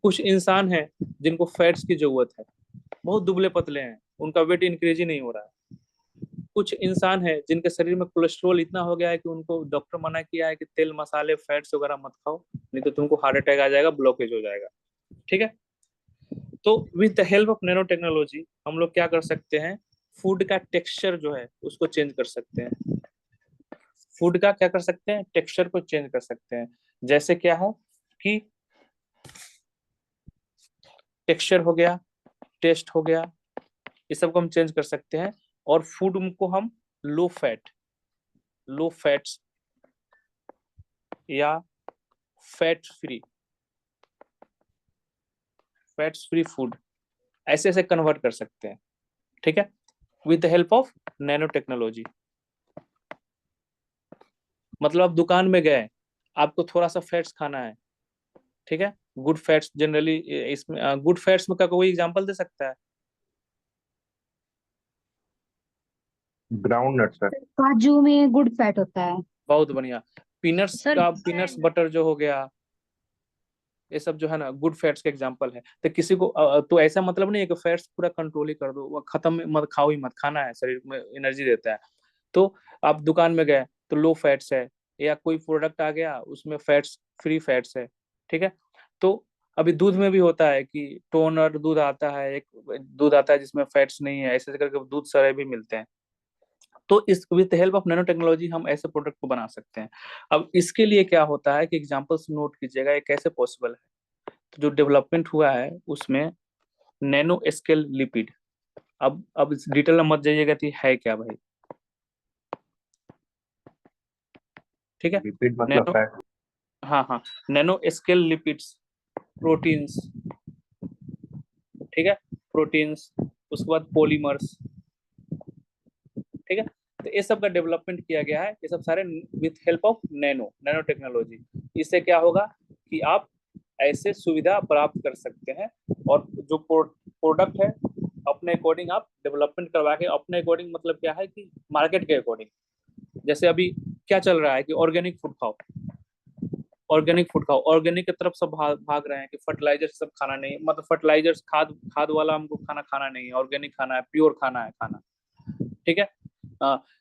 कुछ इंसान है जिनको फैट्स की जरूरत है, बहुत दुबले पतले हैं, उनका वेट इंक्रीज ही नहीं हो रहा है। कुछ इंसान है जिनके शरीर में कोलेस्ट्रॉल इतना हो गया है कि उनको डॉक्टर मना किया है कि तेल मसाले फैट्स वगैरह मत खाओ, नहीं तो तुमको हार्ट अटैक आ जाएगा, ब्लॉकेज हो जाएगा। ठीक है, तो with the help of nano technology हम लोग क्या कर सकते हैं, फूड का टेक्सचर जो है उसको चेंज कर सकते हैं। फूड का क्या कर सकते हैं, टेक्सचर को चेंज कर सकते हैं। जैसे क्या है कि टेक्सचर हो गया, टेस्ट हो गया, ये सब को हम चेंज कर सकते हैं। और फूड को हम लो फैट्स या फैट फ्री फूड ऐसे ऐसे कन्वर्ट कर सकते हैं। ठीक है, with the help of nano technology. मतलब आप दुकान में गए, आपको थोड़ा सा फैट्स खाना है, ठीक है, गुड फैट्स जनरली, इसमें गुड फैट्स में का कोई एग्जांपल दे सकता है? Groundnut sir. काजू में गुड फैट होता है। बहुत बढ़िया। पीनट्स सर, का, पीनट्स बटर जो हो गया, ये सब जो है ना गुड फैट्स के एग्जांपल है। तो किसी को तो ऐसा मतलब नहीं है कि फैट्स पूरा कंट्रोल ही कर दो, वो खत्म मत खाओ ही मत, खाना है, शरीर में एनर्जी देता है। तो आप दुकान में गए तो लो फैट्स है, या कोई प्रोडक्ट आ गया उसमें फ्री फैट्स है। ठीक है, तो अभी दूध में भी होता है कि टोनर दूध आता है, एक दूध आता है जिसमें फैट्स नहीं है, ऐसे करके दूध सारे भी मिलते हैं। तो इस with help of nano technology हम ऐसे प्रोडक्ट को बना सकते हैं। अब इसके लिए क्या होता है कि एग्जांपल्स नोट कीजिएगा, ये कैसे पॉसिबल है। तो जो डेवलपमेंट हुआ है उसमें नैनो स्केल लिपिड, अब इस डिटेल में मत जाइएगा कि है क्या भाई, ठीक है। लिपिड मतलब नैनो, फैट। हाँ हाँ, नैनो स्केल लिपिड्स, प्रोटीन्स, ठीक है, प्रोटीन्स, उसके बाद पॉलीमर्स, ठीक है। तो ये सब का डेवलपमेंट किया गया है, ये सब सारे with help of nano technology. इससे क्या होगा कि आप ऐसे सुविधा प्राप्त कर सकते हैं, और जो प्रोडक्ट है अपने अकॉर्डिंग आप डेवलपमेंट करवा के, अपने अकॉर्डिंग मतलब क्या है कि मार्केट के अकॉर्डिंग, जैसे अभी क्या चल रहा है कि ऑर्गेनिक फूड खाओ, ऑर्गेनिक की तरफ सब भाग रहे हैं कि फर्टिलाइजर सब खाना नहीं, मतलब फर्टिलाइजर्स खाद वाला हमको खाना नहीं है, ऑर्गेनिक खाना है, प्योर खाना है खाना, ठीक है।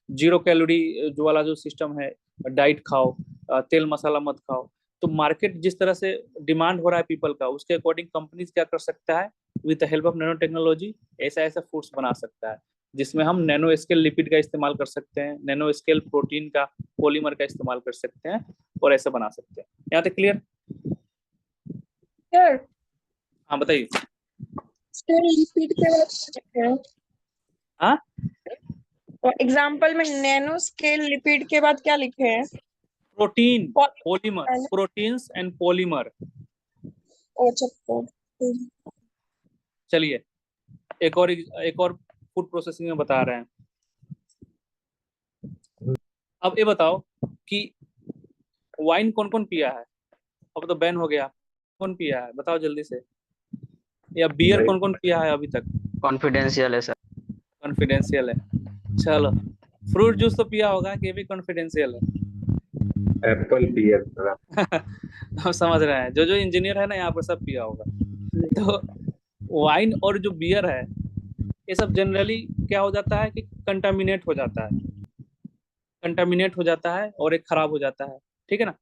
0 कैलोरी जो वाला जो सिस्टम है, डाइट खाओ, तेल मसाला मत खाओ। तो मार्केट जिस तरह से डिमांड हो रहा है पीपल का, उसके अकॉर्डिंग कंपनीज क्या कर सकता है, with the help of nano technology ऐसा ऐसा फूड्स बना सकता है, जिसमें हम नैनो स्केल लिपिड का इस्तेमाल कर सकते हैं, नैनो स्केल प्रोटीन का, पॉलीमर का इस्तेमाल कर सकते हैं, और ऐसा बना सकते हैं। यहाँ तक क्लियर? सर, हाँ बताइए। लिपिड के बाद हाँ, एग्जाम्पल में नैनो स्केल लिपिड के बाद क्या लिखे हैं? Protein, polymer, proteins and polymer. चलिए एक और फूड प्रोसेसिंग में बता रहे हैं। अब ये बताओ कि वाइन कौन कौन पिया है? अब तो बैन हो गया, कौन पिया है बताओ जल्दी से। या बियर कौन कौन पिया है अभी तक? कॉन्फिडेंशियल है सर। कॉन्फिडेंशियल है, चलो। फ्रूट जूस तो पिया होगा, कि ये भी कॉन्फिडेंशियल है? Apple beer sir. हम समझ रहे हैं, जो इंजीनियर है ना यहाँ पर सब पिया होगा। तो वाइन और जो बियर है, ये सब जनरली क्या हो जाता है कि कंटामिनेट हो जाता है और एक खराब हो जाता है, ठीक है ना।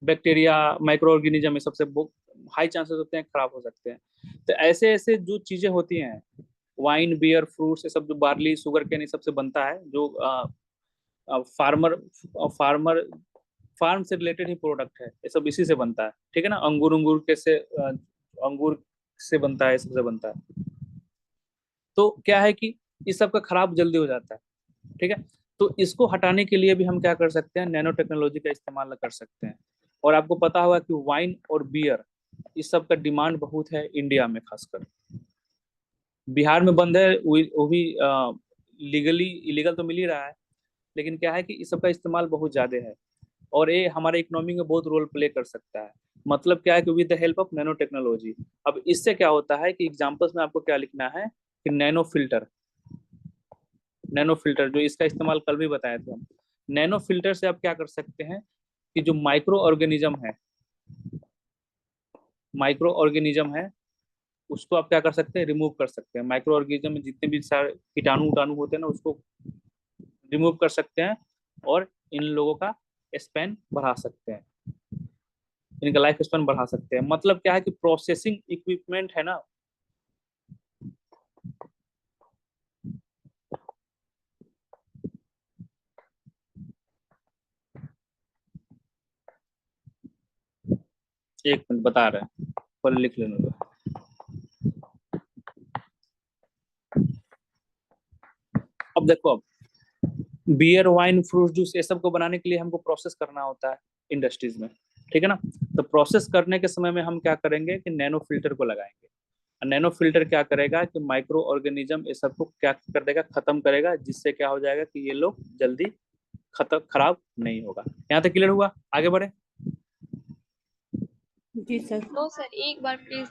बैक्टीरिया, माइक्रो ऑर्गेनिज्म, ये सबसे हाई चांसेस होते हैं खराब हो सकते हैं। तो ऐसे ऐसे जो चीजें होती हैं, वाइन, बियर, फ्रूट्स, ये सब जो बार्ली, शुगर केन, ये सबसे बनता है, जो फार्म से रिलेटेड ही प्रोडक्ट है, ये सब इसी से बनता है, ठीक है ना। अंगूर से बनता है, सबसे बनता है। तो क्या है कि इस सब का खराब जल्दी हो जाता है, ठीक है। तो इसको हटाने के लिए भी हम क्या कर सकते हैं, नैनो टेक्नोलॉजी का इस्तेमाल कर सकते हैं। और आपको पता होगा कि वाइन और बियर इस सब का डिमांड बहुत है इंडिया में खासकर। बिहार में बंद है, वो भी लीगली, इलीगल तो मिल ही रहा है, लेकिन क्या है कि इस सब का इस्तेमाल बहुत ज्यादा है और ये हमारे इकोनॉमी में बहुत रोल प्ले कर सकता है। मतलब क्या है कि with the help of nano technology. अब इससे क्या होता है कि एग्जांपल्स में आपको क्या लिखना है कि नैनो फिल्टर, नैनो फिल्टर जो इसका इस्तेमाल कल भी बताए थे हम। नैनो फिल्टर से आप क्या कर सकते हैं कि जो माइक्रो ऑर्गेनिज्म है, माइक्रो ऑर्गेनिज्म है उसको आप क्या कर सकते हैं, रिमूव कर सकते हैं। माइक्रो ऑर्गेनिज्म में जितने भी सारे कीटाणु उटाणु होते हैं ना, उसको रिमूव कर सकते हैं और इन लोगों का स्पैन बढ़ा सकते हैं, इनका लाइफ स्पैन बढ़ा सकते हैं। मतलब क्या है कि प्रोसेसिंग इक्विपमेंट है ना, एक मिनट बता रहे हैं, पहले लिख लेने दो। अब देखो, अब बियर, वाइन, फ्रूट जूस ये सब को बनाने के लिए हमको प्रोसेस करना होता है इंडस्ट्रीज में, ठीक है ना। तो प्रोसेस करने के समय में हम क्या करेंगे कि नैनो फिल्टर को लगाएंगे। नैनो फिल्टर क्या करेगा कि माइक्रो ऑर्गेनिज्म ये सब को क्या कर देगा, खत्म करेगा, जिससे क्या हो जाएगा कि ये लोग जल्दी खराब नहीं होगा। यहाँ तक क्लियर हुआ? आगे बढ़े। जी सर। नो सर, एक बार प्लीज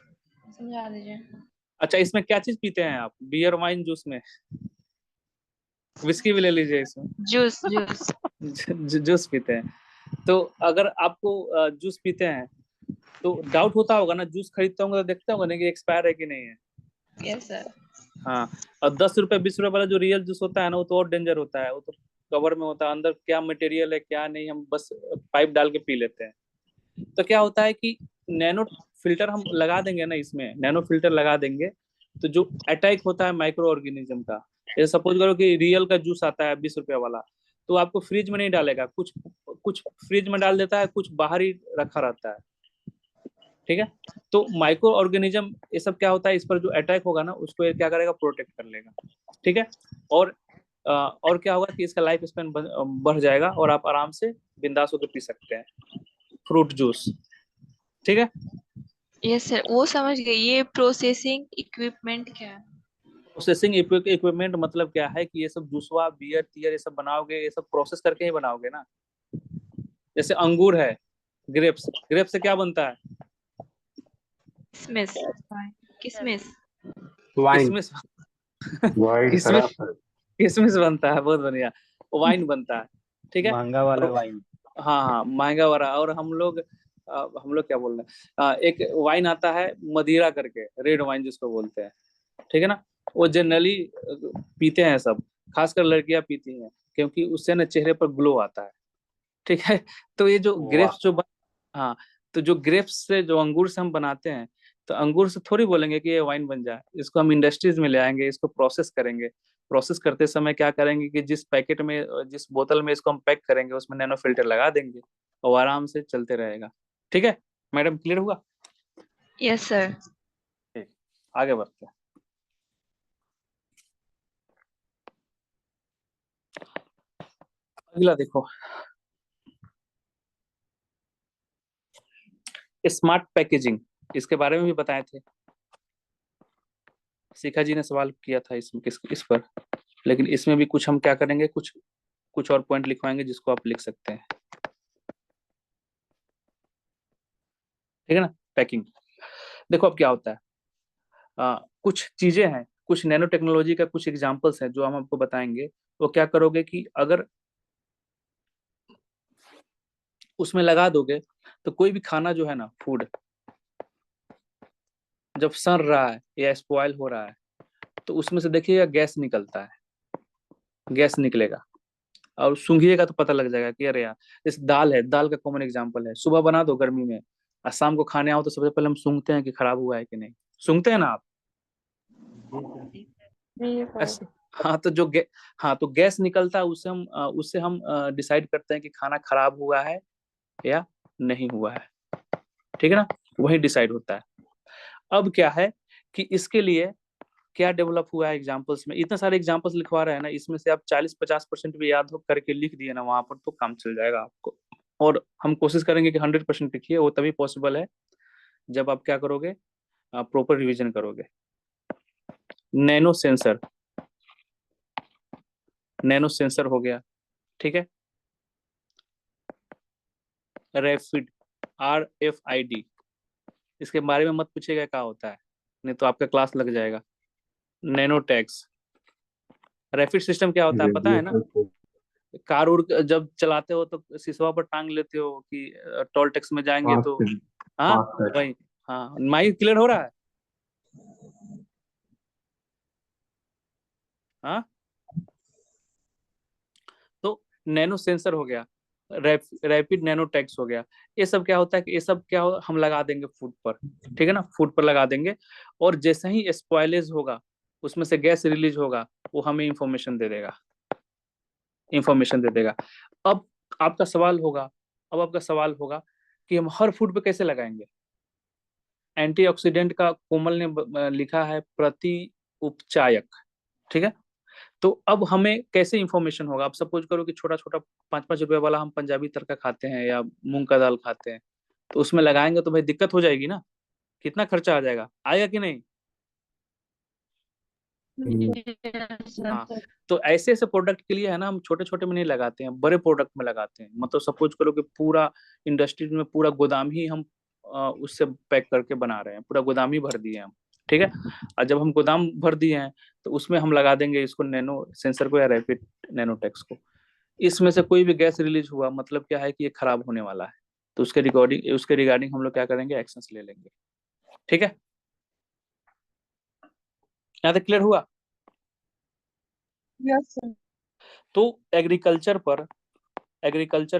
समझा दीजिए। अच्छा, इसमें क्या चीज पीते हैं आप? बियर, वाइन, जूस में विस्की भी ले लीजिए इसमें। Juice juice. जूस पीते हैं। तो अगर आपको जूस पीते हैं तो डाउट होता होगा ना, जूस खरीदते होंगे तो देखते होंगे ना कि एक्सपायर है कि नहीं है। Yes sir. हाँ, और 10 रुपए 20 रुपए वाला जो रियल जूस होता है ना, वो तो और डेंजर होता है। वो तो कवर में होता है, अंदर क्या मटेरियल है क्या नहीं, हम बस पाइप डाल के पी लेते हैं। तो क्या होता है कि नैनो फिल्टर हम लगा देंगे ना, इसमें नैनो फिल्टर लगा देंगे तो जो अटैक होता है माइक्रो ऑर्गेनिज्म का, जैसे सपोज करो कि रियल का जूस आता है 20 रुपए वाला, तो आपको फ्रिज में नहीं डालेगा, कुछ कुछ फ्रिज में डाल देता है, कुछ बाहर ही रखा रहता है, ठीक है। तो माइक्रो ऑर्गेनिज्म ये सब क्या होता है, इस पर जो अटैक होगा ना उसको ये क्या करेगा, प्रोटेक्ट कर लेगा, ठीक है। और क्या होगा कि इसका लाइफ स्पैन बढ़ जाएगा और आप आराम से बिंदास होकर पी सकते हैं फ्रूट जूस, ठीक है। यस सर, वो समझ गई। ये प्रोसेसिंग इक्विपमेंट क्या है? प्रोसेसिंग इक्विपमेंट मतलब क्या है कि ये सब जूसवा, बियर तियर ये सब बनाओगे, ये सब प्रोसेस करके ही बनाओगे ना। जैसे अंगूर है, ग्रेप्स, ग्रेप्स से क्या बनता है? किसमिस। किसमिस। वाइन, किसमिस वाइन किसमिस शराब। किसमिस बनता है, बहुत बढ़िया। वाइन बनता है, ठीक है। महंगा वाला वाइन। हाँ हाँ, महंगा वाला। और हम लोग क्या बोल रहे हैं, एक वाइन आता है मदिरा करके, रेड वाइन जिसको बोलते हैं, ठीक है ना। वो जनरली पीते हैं सब, खासकर लड़कियां पीती हैं, क्योंकि उससे ना चेहरे पर ग्लो आता है, ठीक है। तो ये जो वाह, ग्रेप्स हाँ, तो जो ग्रेप्स से, जो अंगूर से हम बनाते हैं, तो अंगूर से थोड़ी बोलेंगे कि ये वाइन बन जाए। इसको हम इंडस्ट्रीज में ले आएंगे, इसको प्रोसेस करेंगे। प्रोसेस करते समय क्या करेंगे कि जिस पैकेट में, जिस बोतल में इसको हम पैक करेंगे, उसमें नैनो फिल्टर लगा देंगे और आराम से चलते रहेगा, ठीक है। मैडम क्लियर हुआ? Yes sir. ठीक, आगे बढ़ते हैं। अगला देखो, स्मार्ट पैकेजिंग, इसके बारे में भी बताए थे। शिखा जी ने सवाल किया था इस पर, लेकिन इसमें भी कुछ हम क्या करेंगे, कुछ कुछ और पॉइंट लिखवाएंगे जिसको आप लिख सकते हैं, ठीक है ना। पैकिंग देखो अब क्या होता है, कुछ चीजें हैं, कुछ नैनो टेक्नोलॉजी का कुछ एग्जांपल्स हैं जो हम आपको बताएंगे। वो क्या करोगे कि अगर उसमें लगा दोगे तो कोई भी खाना जो है ना, फूड जब सड़ रहा है या स्पॉइल हो रहा है, तो उसमें से देखिएगा गैस निकलता है, गैस निकलेगा और सूंघिएगा तो पता लग जाएगा कि अरे यार, जैसे दाल है, दाल का कॉमन एग्जांपल है। सुबह बना दो गर्मी में और शाम को खाने आओ तो सबसे पहले हम सूंघते हैं कि खराब हुआ है कि नहीं, सूंघते हैं ना आप? ऐसे हाँ, तो हाँ, तो गैस निकलता है, उससे हम डिसाइड करते हैं कि खाना खराब हुआ है या नहीं हुआ है, ठीक है ना। वही डिसाइड होता है। अब क्या है कि इसके लिए क्या डेवलप हुआ है एग्जाम्पल्स में, इतने सारे एग्जाम्पल्स लिखवा रहे हैं ना, इसमें से आप 40-50% भी याद हो करके लिख दिए ना वहां पर, तो काम चल जाएगा आपको। और हम कोशिश करेंगे कि 100% लिखिए, वो तभी पॉसिबल है जब आप क्या करोगे, प्रॉपर रिवीजन करोगे। नैनो सेंसर, नैनो सेंसर हो गया, ठीक है। रैपिड, RFID, इसके बारे में मत पूछिएगा क्या होता है, नहीं तो आपका क्लास लग जाएगा। नैनो टैक्स, रैपिड सिस्टम क्या होता है पता है ना? कार उड़ जब चलाते हो तो शीशवा पर टांग लेते हो कि टोल टैक्स में जाएंगे तो, हाँ वही। हाँ, माइक क्लियर हो रहा है? हाँ, तो नैनो सेंसर हो गया, रैपिड नैनो टैक्स हो गया। ये सब क्या होता है कि ये सब क्या हो, हम लगा देंगे फूड पर, ठीक है ना, फूड पर लगा देंगे, और जैसे ही स्पॉइलेज होगा, उसमें से गैस रिलीज होगा, वो हमें इंफॉर्मेशन दे देगा, इंफॉर्मेशन दे देगा। अब आपका सवाल होगा, अब आपका सवाल होगा कि हम हर फूड पे कैसे लगाएंगे। एंटीऑक्सीडेंट का कोमल ने लिखा है प्रति उपचायक, ठीक है। तो अब हमें कैसे इंफॉर्मेशन होगा? आप सपोज करो कि छोटा छोटा 5-5 रुपए वाला हम पंजाबी तड़का खाते हैं या मूंग का दाल खाते हैं, तो उसमें लगाएंगे तो भाई दिक्कत हो जाएगी ना, कितना खर्चा आ जाएगा, आएगा कि नहीं? हाँ, तो ऐसे ऐसे प्रोडक्ट के लिए है ना, हम छोटे छोटे में नहीं लगाते हैं, बड़े प्रोडक्ट में लगाते हैं। मतलब सपोज करो कि पूरा इंडस्ट्री में पूरा गोदाम ही हम उससे पैक करके बना रहे हैं, पूरा गोदाम ही भर दिए हम, ठीक है। और जब हम गोदाम भर दिए हैं तो उसमें हम लगा देंगे इसको, नैनो सेंसर को या रैपिड नैनो टैक्स को। इसमें से कोई भी गैस रिलीज हुआ, मतलब क्या है कि ये खराब होने वाला है, तो उसके रिगार्डिंग हम लोग क्या करेंगे, एक्शंस ले लेंगे, ठीक है। यहाँ तक क्लियर हुआ? Yes sir. तो एग्रीकल्चर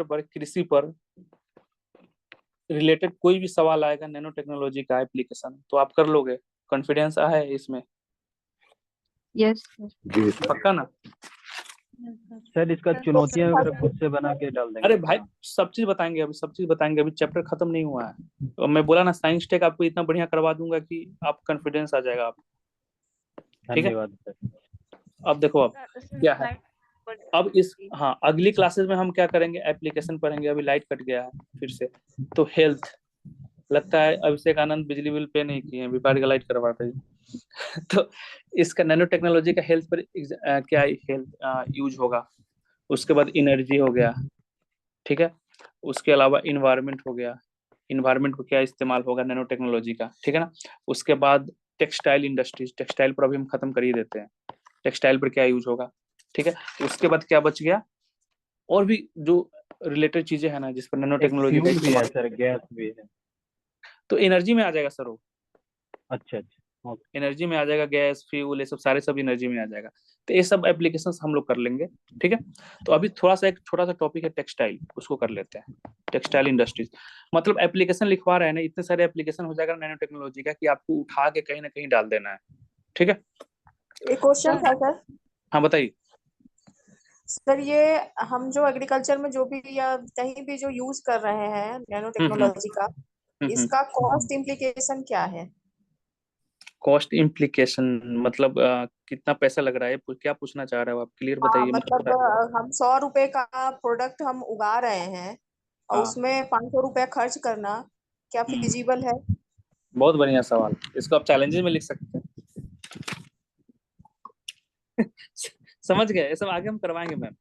पर, कृषि पर रिलेटेड कोई भी सवाल आएगा नैनो टेक्नोलॉजी का एप्लीकेशन, तो आप कर लोगे, कॉन्फिडेंस है इसमें? यस पक्का ना? सर इसका चुनौतियां वगैरह खुद से बना के डाल देंगे अरे भाई क्या? सब चीज बताएंगे, अभी सब चीज बताएंगे, अभी चैप्टर खत्म नहीं हुआ है। तो मैं बोला ना, साइंस टेक आपको इतना बढ़िया करवा दूंगा कि आप कॉन्फिडेंस आ जाएगा आप, ठीक है। धन्यवाद सर। अब देखो अब क्या है, अब इस, हाँ, अगली क्लासेस में हम क्या करेंगे, एप्लीकेशन पढ़ेंगे। अभी लाइट कट गया है फिर से, तो हेल्थ, लगता है अभिषेक आनंद बिजली बिल पे नहीं किए हैं, व्यापारी का लाइट करवा रहे हैं। तो इसका नैनो टेक्नोलॉजी का हेल्थ पर क्या हेल्थ यूज होगा। उसके बाद एनर्जी हो गया, ठीक है। उसके अलावा इन्वायरमेंट हो गया, इन्वायरमेंट को क्या इस्तेमाल होगा नैनो टेक्नोलॉजी का, ठीक है ना। उसके बाद टेक्सटाइल इंडस्ट्रीज, टेक्सटाइल पर अभी हम खत्म कर ही देते हैं, टेक्सटाइल पर क्या यूज होगा, ठीक है। उसके बाद क्या बच गया, और भी जो रिलेटेड चीजें है ना जिस पर नैनो टेक्नोलॉजी का फ्यूल भी है इस्तेमाल, सर, गैस भी है। तो एनर्जी में आ जाएगा सर वो, अच्छा अच्छा, ओके। एनर्जी में आ जाएगा, गैस फ्यूल ये सब सारे सब एनर्जी में आ जाएगा। तो ये सब एप्लीकेशंस हम लोग कर लेंगे, ठीक है। तो अभी थोड़ा सा एक छोटा सा टॉपिक है टेक्सटाइल, उसको कर लेते हैं। टेक्सटाइल इंडस्ट्रीज, मतलब एप्लीकेशन लिखवा रहे हैं ना, इतने सारे एप्लीकेशन हो जाएगा नैनो टेक्नोलॉजी का कि आपको उठा के कहीं ना कहीं डाल देना है, ठीक है। एक क्वेश्चन था सर। हाँ बताइए। सर ये हम जो एग्रीकल्चर में जो भी या कहीं भी जो यूज कर रहे हैं नैनो टेक्नोलॉजी का, इसका कॉस्ट इम्प्लीकेशन क्या है? कॉस्ट इम्प्लीकेशन मतलब कितना पैसा लग रहा है, क्या पूछना चाह रहे हो आप, क्लियर हाँ बताइए मतलब हम 100 रुपए का प्रोडक्ट हम उगा रहे हैं और हाँ, उसमें 500 रुपया खर्च करना क्या फिजिबल है? बहुत बढ़िया सवाल, इसको आप चैलेंजेस में लिख सकते हैं। समझ गए, ये सब आगे हम करवाएंगे मैम,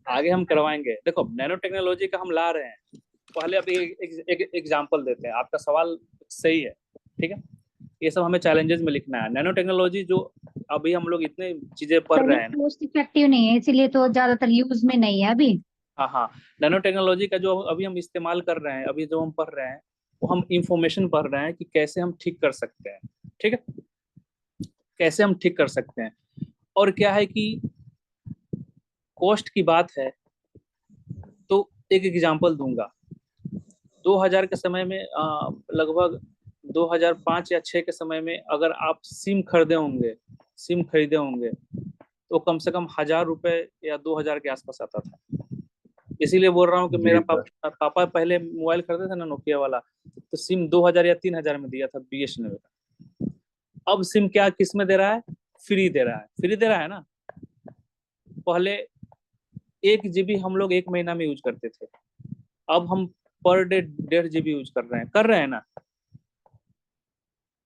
आगे हम करवाएंगे। देखो नैनो टेक्नोलॉजी का हम ला रहे हैं, पहले अभी एक एग्जांपल देते हैं, आपका सवाल सही है, ठीक है। ये सब हमें चैलेंजेस में लिखना है। नैनो टेक्नोलॉजी जो अभी हम लोग इतने चीजें पढ़ सर रहे ये हैं, कॉस्ट इफेक्टिव नहीं है, इसीलिए तो ज्यादातर यूज में नहीं है अभी। हाँ हाँ, नैनो टेक्नोलॉजी का जो अभी हम इस्तेमाल कर रहे हैं, अभी जो हम पढ़ रहे हैं, वो हम इंफॉर्मेशन पढ़ रहे हैं कि कैसे हम ठीक कर सकते हैं, ठीक है, कैसे हम ठीक कर सकते हैं। और क्या है कि कॉस्ट की बात है तो एक एग्जांपल दूंगा। 2000 के समय में लगभग 2005 या 6 के समय में अगर आप सिम खरीदे होंगे तो कम से कम 1000 रुपए या 2000 के आसपास आता था। इसीलिए बोल रहा हूँ कि मेरा पापा पहले मोबाइल खरीदे थे ना नोकिया वाला, तो सिम 2000 या 3000 में दिया था BSNL का। अब सिम क्या किस में दे रहा है, फ्री दे रहा है ना। पहले 1 GB हम लोग 1 महीना में यूज करते थे, अब हम पर डे 1.5 GB यूज कर रहे हैं ना।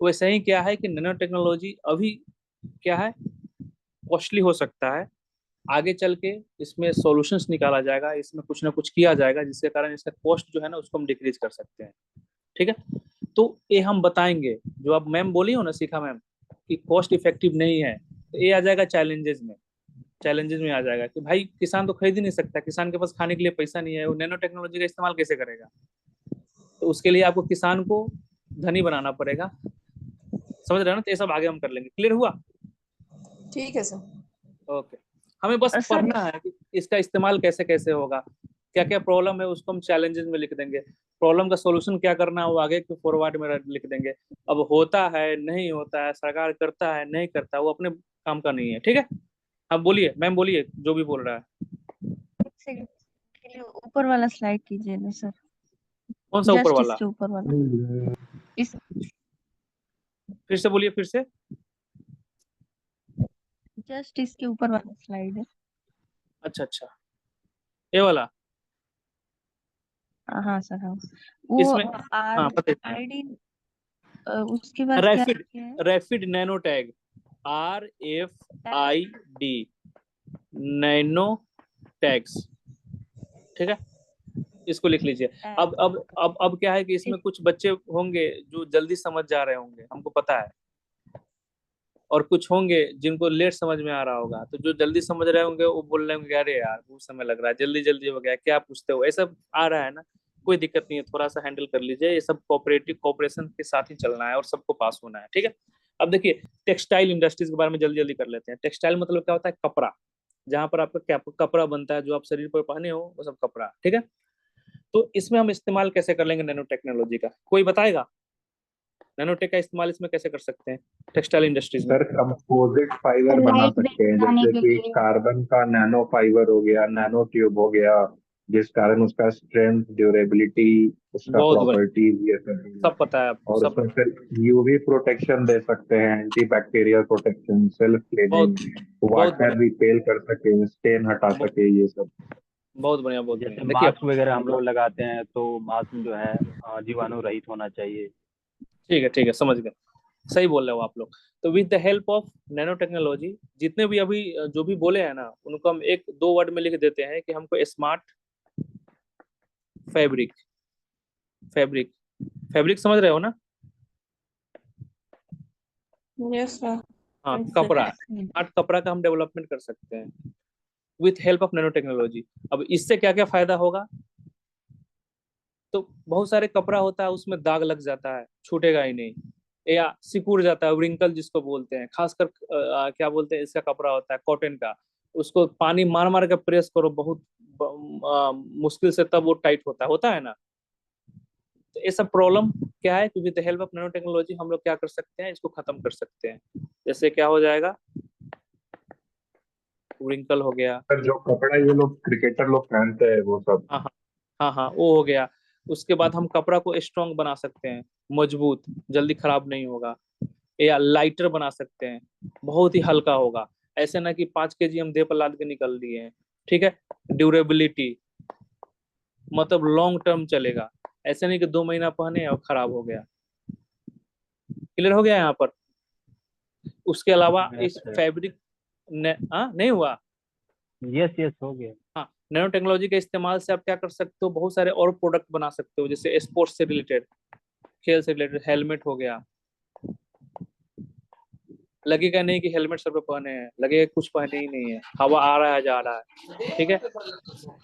वैसे ही क्या है कि नैनो टेक्नोलॉजी अभी क्या है, कॉस्टली हो सकता है, आगे चल के इसमें सॉल्यूशंस निकाला जाएगा, इसमें कुछ ना कुछ किया जाएगा जिसके कारण इसका कॉस्ट जो है ना उसको हम डिक्रीज कर सकते हैं। ठीक है, तो ये हम बताएंगे, जो आप मैम बोली हो ना शिखा मैम कि कॉस्ट इफेक्टिव नहीं है, तो ये आ जाएगा चैलेंजेस में आ जाएगा कि भाई किसान तो खरीद ही नहीं सकता, किसान के पास खाने के लिए पैसा नहीं है, वो नैनो टेक्नोलॉजी का इस्तेमाल कैसे करेगा? तो उसके लिए आपको किसान को धनी बनाना पड़ेगा, समझ रहे हो ना? तो ये सब आगे हम कर लेंगे। क्लियर हुआ? ठीक है सर। ओके, हमें बस सर पढ़ना है कि इसका इस्तेमाल कैसे कैसे होगा, क्या क्या प्रॉब्लम है उसको हम चैलेंजेस में लिख देंगे, प्रॉब्लम का सॉल्यूशन क्या करना है वो आगे के फॉरवर्ड में लिख देंगे। अब होता है नहीं होता है, सरकार करता है नहीं करता, वो अपने काम का नहीं है। ठीक है, अब बोलिए मैम, बोलिए जो भी बोल रहा है। एक सेकंड के लिए ऊपर वाला स्लाइड कीजिए ना सर, कौन सा ऊपर जस्ट वाला? इसके ऊपर वाला, इस फिर से बोलिए, फिर से। जस्ट इसके ऊपर वाला स्लाइड है। अच्छा अच्छा, ये वाला। हाँ सर हाँ, वो इसमें हाँ पता है, आईडी उसके बाद क्या रैपिड है? Rapid nano tag, RFID nano tags. ठीक है, इसको लिख लीजिए। अब क्या है कि इसमें कुछ बच्चे होंगे जो जल्दी समझ जा रहे होंगे, हमको पता है, और कुछ होंगे जिनको लेट समझ में आ रहा होगा। तो जो जल्दी समझ रहे होंगे वो बोल रहे होंगे अरे यार बहुत समय लग रहा है, जल्दी जल्दी हो गया, क्या पूछते हो, ऐसा आ रहा है ना। कोई दिक्कत नहीं है, थोड़ा सा हैंडल कर लीजिए, ये सब कोऑपरेशन के साथ ही चलना है और सबको पास होना है। ठीक है, अब देखिए टेक्सटाइल इंडस्ट्रीज के बारे में जल्दी जल्दी कर लेते हैं। टेक्सटाइल मतलब क्या होता है? कपड़ा, जहां पर आपका कपड़ा बनता है, जो आप शरीर पर पहने हो वो सब कपड़ा। ठीक है, तो इसमें हम इस्तेमाल कैसे कर लेंगे नैनो टेक्नोलॉजी का, कोई बताएगा? नैनोटेक का इस्तेमाल इसमें कैसे कर सकते हैं टेक्सटाइल इंडस्ट्रीज में? सर कंपोजिट फाइबर बना लाइट सकते वेट हैं, बनाने जैसे के कि लिए। कार्बन का नैनो फाइबर हो गया, नैनो ट्यूब हो गया, जिस कारण उसका स्ट्रेंथ, ड्यूरेबिलिटी, उसका बहुत बढ़िया, प्रॉपर्टीज ये सब। सब पता है आपको, और सब उसमें फिर यूवी प्रोटेक्शन दे सकते हैं, एंटी बैक्टीरियल प्रोटेक्शन, सेल्फ बहुत क्लीनिंग, बहुत बढ़िया, वाटर रिपेल कर सके, स्टेन हटा बहुत सके, ये सब। बहुत बढ़िया, बहुत जैसे बढ़िया। देखिए मास्क वगैरह हम हम लोग, लोग लगाते हैं तो मास्क जो है जीवाणु रहित होना चाहिए। ठीक है समझ गए, सही बोल रहे हो आप लोग। तो with the help of nano technology, जितने भी अभी जो भी बोले हैं ना उनको हम एक दो वर्ड में लिख देते हैं कि हमको स्मार्ट फैब्रिक, फैब्रिक फैब्रिक समझ रहे हो ना? Yes sir. हाँ, कपड़ा, स्मार्ट कपड़ा का हम डेवलपमेंट कर सकते हैं with help of nano technology. अब इससे क्या क्या फायदा होगा? तो बहुत सारे कपड़ा होता है उसमें दाग लग जाता है, छूटेगा ही नहीं, या सिकुड़ जाता है, व्रिंकल जिसको बोलते हैं, खासकर क्या बोलते हैं, इसका कपड़ा होता है कॉटन का, उसको पानी मार मार के प्रेस करो बहुत मुश्किल से, तब वो टाइट होता है ना। तो ये सब प्रॉब्लम क्या है कि with the help of nano technology हम लोग क्या कर सकते हैं, इसको खत्म कर सकते हैं। जैसे क्या हो जाएगा, व्रिंकल हो गया, सर जो कपड़ा ये लोग क्रिकेटर लोग पहनते हैं वो सब। हाँ हाँ हाँ वो हो गया। उसके बाद हम कपड़ा को स्ट्रॉन्ग बना सकते हैं, मजबूत, जल्दी खराब नहीं होगा, या लाइटर बना सकते हैं, बहुत ही हल्का होगा, ऐसे ना कि 5 kg हम देह पर लाद के निकल दिए हैं। ठीक है, ड्यूरेबिलिटी मतलब लॉन्ग टर्म चलेगा, ऐसे नहीं कि 2 महीना पहने और खराब हो गया। क्लियर हो गया यहाँ पर? उसके अलावा इस फैब्रिक नहीं हुआ? यस यस हो गया। हाँ, नैनो टेक्नोलॉजी के इस्तेमाल से आप क्या कर सकते हो, बहुत सारे और प्रोडक्ट बना सकते हो, जैसे स्पोर्ट्स से रिलेटेड, खेल से रिलेटेड, हेलमेट हो गया, लगेगा नहीं कि हेलमेट सर पे पहने हैं, लगेगा कुछ पहने ही नहीं है, हवा आ रहा है जा रहा है। ठीक है,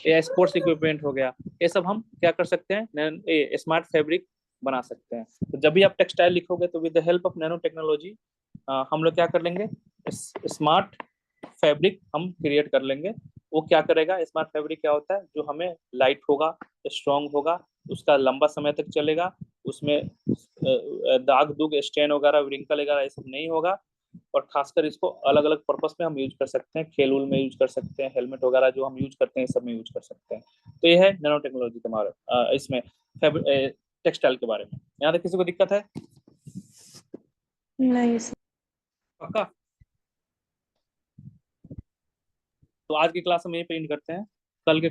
ये स्पोर्ट्स इक्विपमेंट हो गया, ये सब हम क्या कर सकते हैं, ये स्मार्ट फैब्रिक बना सकते हैं। तो जब भी आप टेक्सटाइल लिखोगे तो with the help of nano technology हम लोग क्या कर लेंगे, स्मार्ट फैब्रिक हम क्रिएट कर लेंगे। वो क्या करेगा, स्मार्ट फैब्रिक क्या होता है, जो हमें लाइट होगा, स्ट्रॉन्ग होगा, उसका लंबा समय तक चलेगा, उसमें दाग दुग, स्टेन वगैरह, व्रिंकल वगैरह ये सब नहीं होगा, और खासकर इसको अलग अलग पर्पस में हम यूज कर सकते हैं, खेल उल में यूज कर सकते हैं, हेलमेट वगैरह जो हम यूज करते हैं सब में यूज कर सकते हैं। तो ये है नैनो टेक्नोलॉजी के बारे इसमें टेक्सटाइल के बारे में। यहाँ तक किसी को दिक्कत है? नहीं सर। पक्का? तो आज की क्लास हम यही पे एंड करते हैं, कल के